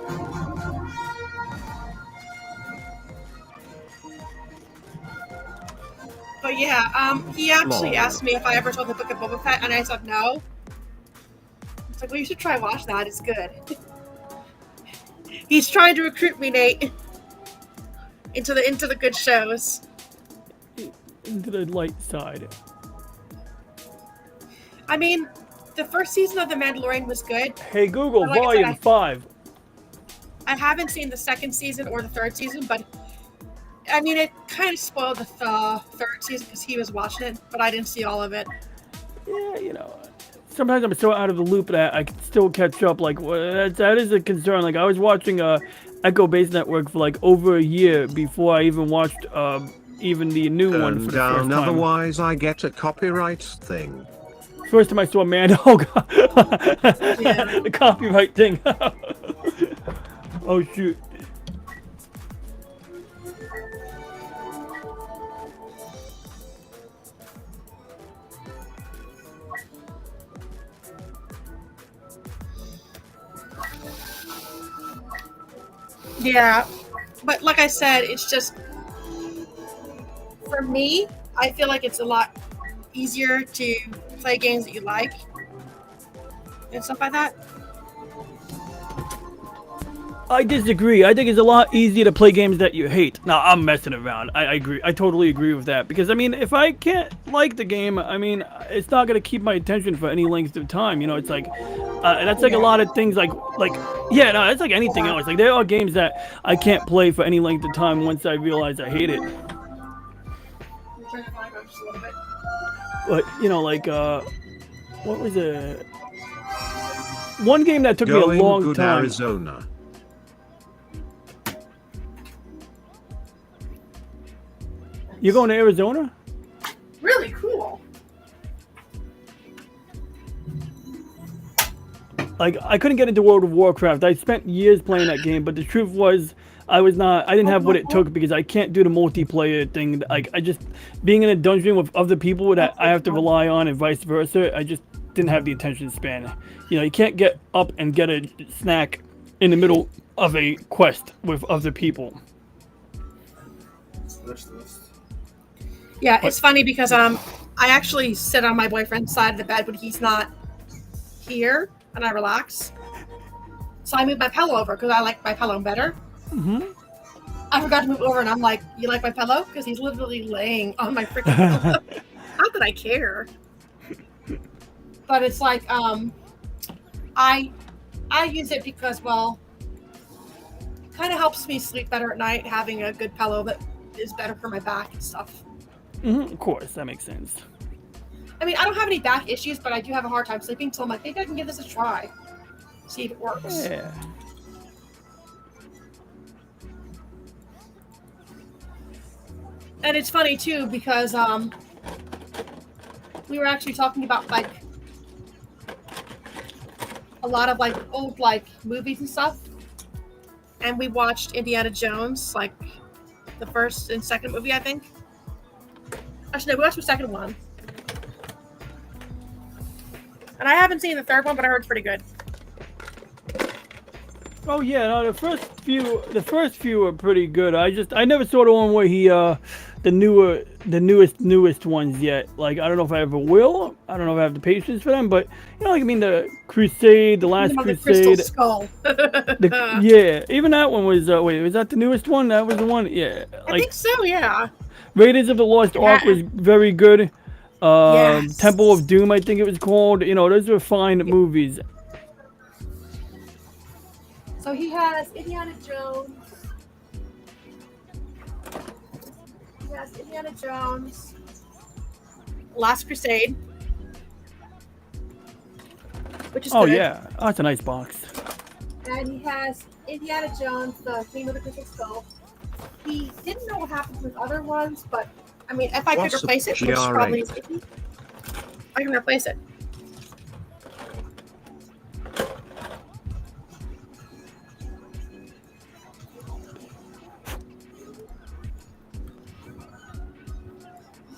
But yeah, he actually asked me if I ever saw the Book of Boba Fett, and I said no. It's like, well, you should try watch that. It's good. He's trying to recruit me, Nate, into the good shows. Into the light side. I mean, the first season of The Mandalorian was good. Hey Google, Like I Volume said, 5. I haven't seen the second season or the third season, but I mean, it kind of spoiled the third season because he was watching it, but I didn't see all of it. Yeah, you know, sometimes I'm so out of the loop that I can still catch up. Like, that is a concern. Like, I was watching Echo Base Network for like over a year before I even watched even the new one Turn for the first down, time. otherwise I get a copyright thing. First time I saw Mando, oh god, Yeah. the copyright thing. Oh shoot. Yeah, but like I said, it's just for me. I feel like it's a lot easier to play games that you like and stuff like that. I disagree. I think it's a lot easier to play games that you hate. No, I'm messing around. I agree. I totally agree with that. Because, I mean, if I can't like the game, I mean, it's not going to keep my attention for any length of time. You know, it's like, that's like a lot of things yeah, no, it's like anything else. Like, there are games that I can't play for any length of time once I realize I hate it. But, you know, like, what was it? One game that took me a long good time. Arizona. You're going to Arizona? Really cool. Like, I couldn't get into World of Warcraft. I spent years playing that game, but the truth was, I didn't have what it took because I can't do the multiplayer thing. Like, being in a dungeon with other people that I have to rely on and vice versa, I just didn't have the attention span. You know, you can't get up and get a snack in the middle of a quest with other people. Yeah, it's funny because I actually sit on my boyfriend's side of the bed when he's not here, and I relax. So I move my pillow over because I like my pillow better. Mm-hmm. I forgot to move over, and I'm like, "You like my pillow?" Because he's literally laying on my freaking pillow. Not that I care, but it's like I use it because, well, it kind of helps me sleep better at night having a good pillow that is better for my back and stuff. Mm-hmm, of course, that makes sense. I mean, I don't have any back issues, but I do have a hard time sleeping, so I'm like, maybe I can give this a try. See if it works. Yeah. And it's funny, too, because we were actually talking about, like, a lot of, like, old, like, movies and stuff. And we watched Indiana Jones, like, the first and second movie, I think. Actually, no, we watched the second one. And I haven't seen the third one, but I heard it's pretty good. Oh yeah, no, the first few are pretty good. I never saw the one where he the newest ones yet. Like, I don't know if I ever will. I don't know if I have the patience for them, but you know, like, I mean, the Crusade, the Last The Crusade. Crystal Skull. Yeah, even that one was wait, was that the newest one? That was the one. Yeah, I think so, yeah. Raiders of the Lost Ark was very good. Yes. Temple of Doom, I think it was called. You know, those were fine movies. So he has Indiana Jones. He has Indiana Jones. Last Crusade. Which is Oh good. yeah, oh, that's a nice box. And he has Indiana Jones, the King of the Crystal Skull. He didn't know what happened with other ones, but I mean, if I could What's a replace it, which GR8? probably is iffy, I can replace it.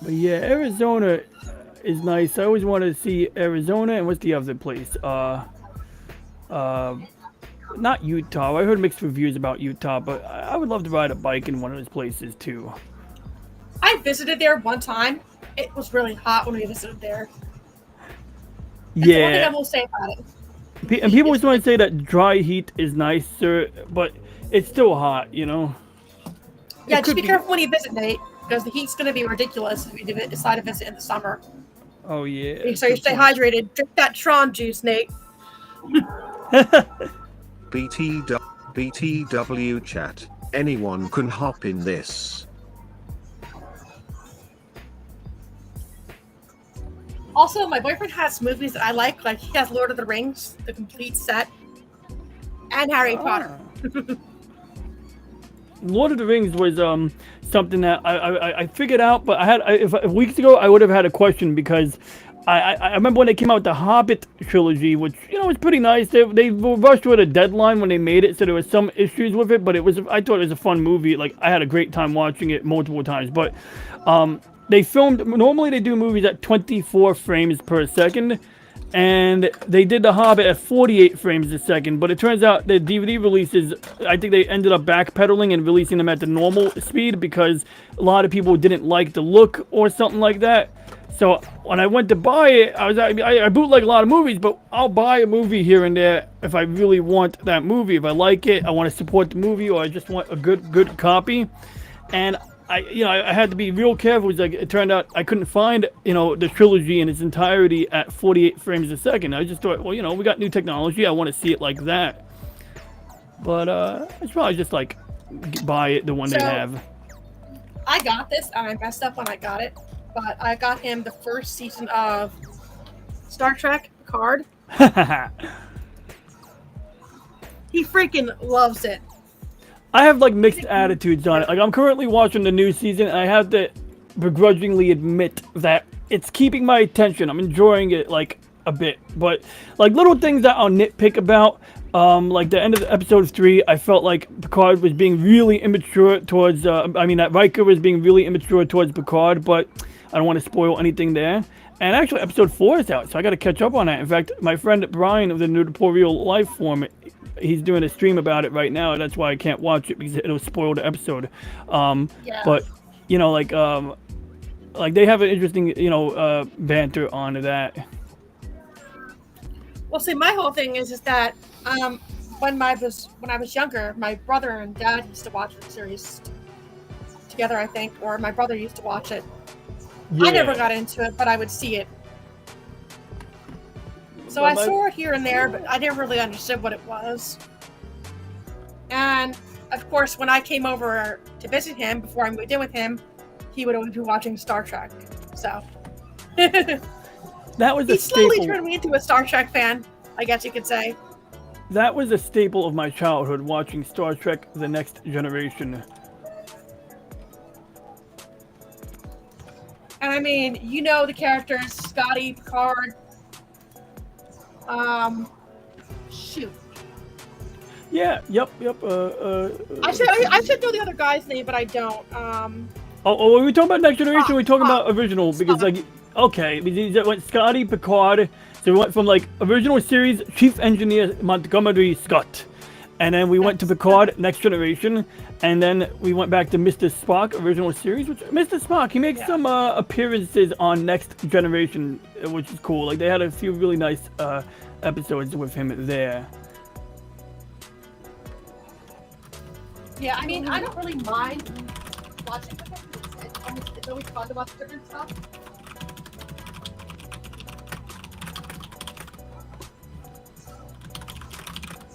But yeah, Arizona is nice. I always wanted to see Arizona, and what's the other place? Not Utah. I heard mixed reviews about Utah, but I would love to ride a bike in one of those places too. I visited there one time. It was really hot when we visited there. That's the one thing I Yeah, will say about it. and people always want to say that dry heat is nicer, but it's still hot, you know? Yeah, It just could be careful when you visit, Nate, because the heat's going to be ridiculous if you decide to visit in the summer. Oh yeah. Make sure you stay hydrated. Drink that Tron juice, Nate. BTW chat. Anyone can hop in this. Also, my boyfriend has movies that I like he has Lord of the Rings, the complete set, and Harry Potter. Lord of the Rings was something that I figured out, but if weeks ago I would have had a question because I remember when they came out with the Hobbit trilogy, which was pretty nice. They rushed with a deadline when they made it, so there was some issues with it. But I thought it was a fun movie. Like I had a great time watching it multiple times. But they filmed. Normally they do movies at 24 frames per second. And they did The Hobbit at 48 frames a second, but it turns out the DVD releases, I think they ended up backpedaling and releasing them at the normal speed because a lot of people didn't like the look or something like that. So when I went to buy it, I bootleg a lot of movies, but I'll buy a movie here and there if I really want that movie. If I like it, I want to support the movie, or I just want a good copy. And I had to be real careful. It turned out I couldn't find, the trilogy in its entirety at 48 frames a second. I just thought, well, we got new technology. I want to see it like that. But it's probably just buy it the one they have. I got this, and I messed up when I got it, but I got him the first season of Star Trek Picard. He freaking loves it. I have mixed attitudes on it. I'm currently watching the new season, and I have to begrudgingly admit that it's keeping my attention. I'm enjoying it a bit, but little things that I'll nitpick about. The end of episode 3, I felt like Picard was being really immature towards. That Riker was being really immature towards Picard, but I don't want to spoil anything there. And actually, episode 4 is out, so I got to catch up on that. In fact, my friend Brian of the Nerdporial Life Forum, he's doing a stream about it right now. That's why I can't watch it because it'll spoil the episode. But they have an interesting banter on that. Well, see, my whole thing is that when I was younger, my brother and dad used to watch the series together, I think, or my brother used to watch it. Yeah. I never got into it, but I would see it. So I saw it here and there, but I never really understood what it was. And, of course, when I came over to visit him, before I moved in with him, he would always be watching Star Trek. So, that was he slowly turned me into a Star Trek fan, I guess you could say. That was a staple of my childhood, watching Star Trek The Next Generation. And I mean, the characters, Scotty, Picard. Shoot. Yeah. Yep. I should know the other guy's name, but I don't. When we talk about Next Generation, we talking about original because because went Scotty, Picard. So we went from original series Chief Engineer Montgomery Scott, and then we went to Picard Next Generation, and then we went back to Mr. Spock original series. Which Mr. Spock, he makes some appearances on Next Generation, which is cool. They had a few really nice episodes with him there. Yeah, I mean, I don't really mind watching with him. It's always fun to watch different stuff.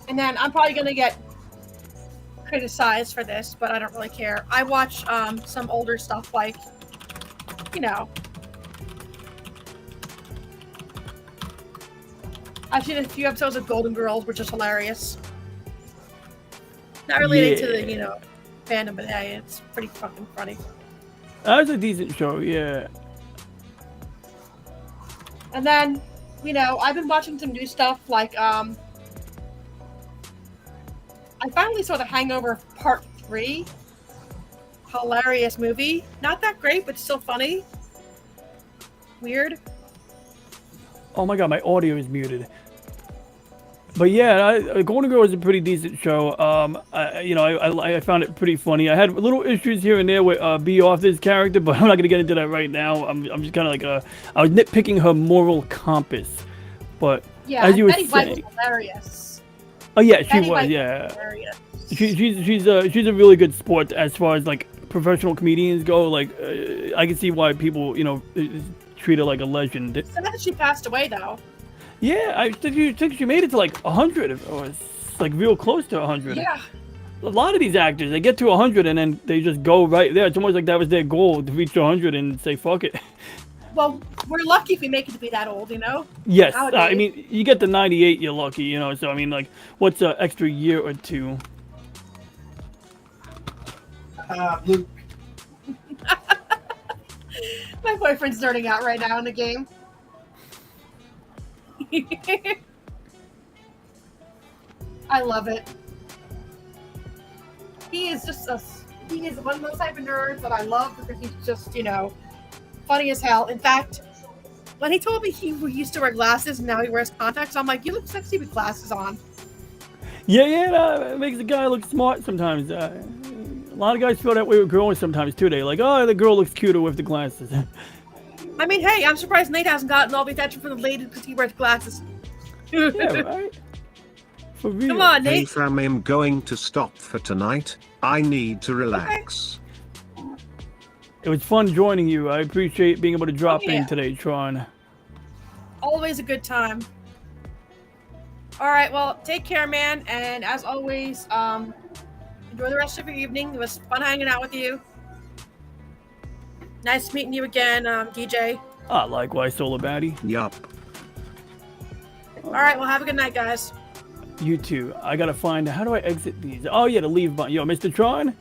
And then I'm probably going to get criticized for this, but I don't really care. I watch some older stuff I've seen a few episodes of Golden Girls, which is hilarious. Not related to the, fandom, but hey, it's pretty fucking funny. That was a decent show, yeah. And then, I've been watching some new stuff I finally saw The Hangover Part 3. Hilarious movie. Not that great, but still funny. Weird. Oh my god, my audio is muted. But yeah, Golden Girl is a pretty decent show. I found it pretty funny. I had little issues here and there with B. Arthur's character, but I'm not gonna get into that right now. I'm just kind of I was nitpicking her moral compass. But yeah, as you were Betty saying, White was hilarious. Oh yeah, she was. Yeah, she's a really good sport as far as professional comedians go. I can see why people treat her like a legend. Sad that she passed away, though. Yeah, I think she made it to like 100, or it's like real close to 100. Yeah. A lot of these actors, they get to 100 and then they just go right there. It's almost like that was their goal, to reach 100 and say fuck it. Well, we're lucky if we make it to be that old, you know? Yes, Nowadays. I mean, you get to 98, you're lucky, you know. So I mean, like, what's an extra year or two? Luke. My boyfriend's nerding out right now in the game. I love it. He is just he is one of those type of nerds that I love because he's just, you know, funny as hell. In fact, when he told me he used to wear glasses and now he wears contacts, I'm like, you look sexy with glasses on. Yeah, it makes a guy look smart sometimes. A lot of guys feel that way with girls sometimes too. They're like, oh, the girl looks cuter with the glasses. I mean, hey, I'm surprised Nate hasn't gotten all the attention from the ladies because he wears glasses. Yeah, right? For real. Come on, Hey Nate. fam, I'm going to stop for tonight. I need to relax. It was fun joining you. I appreciate being able to drop yeah. in today, Tron. Always a good time. All right, well, take care, man. And as always, enjoy the rest of your evening. It was fun hanging out with you. Nice meeting you again, DJ. Ah, likewise, Solar Baddie. Yup. All right, well, have a good night, guys. You too. I gotta find, how do I exit these? Oh yeah, the leave button. Yo, Mr. Tron?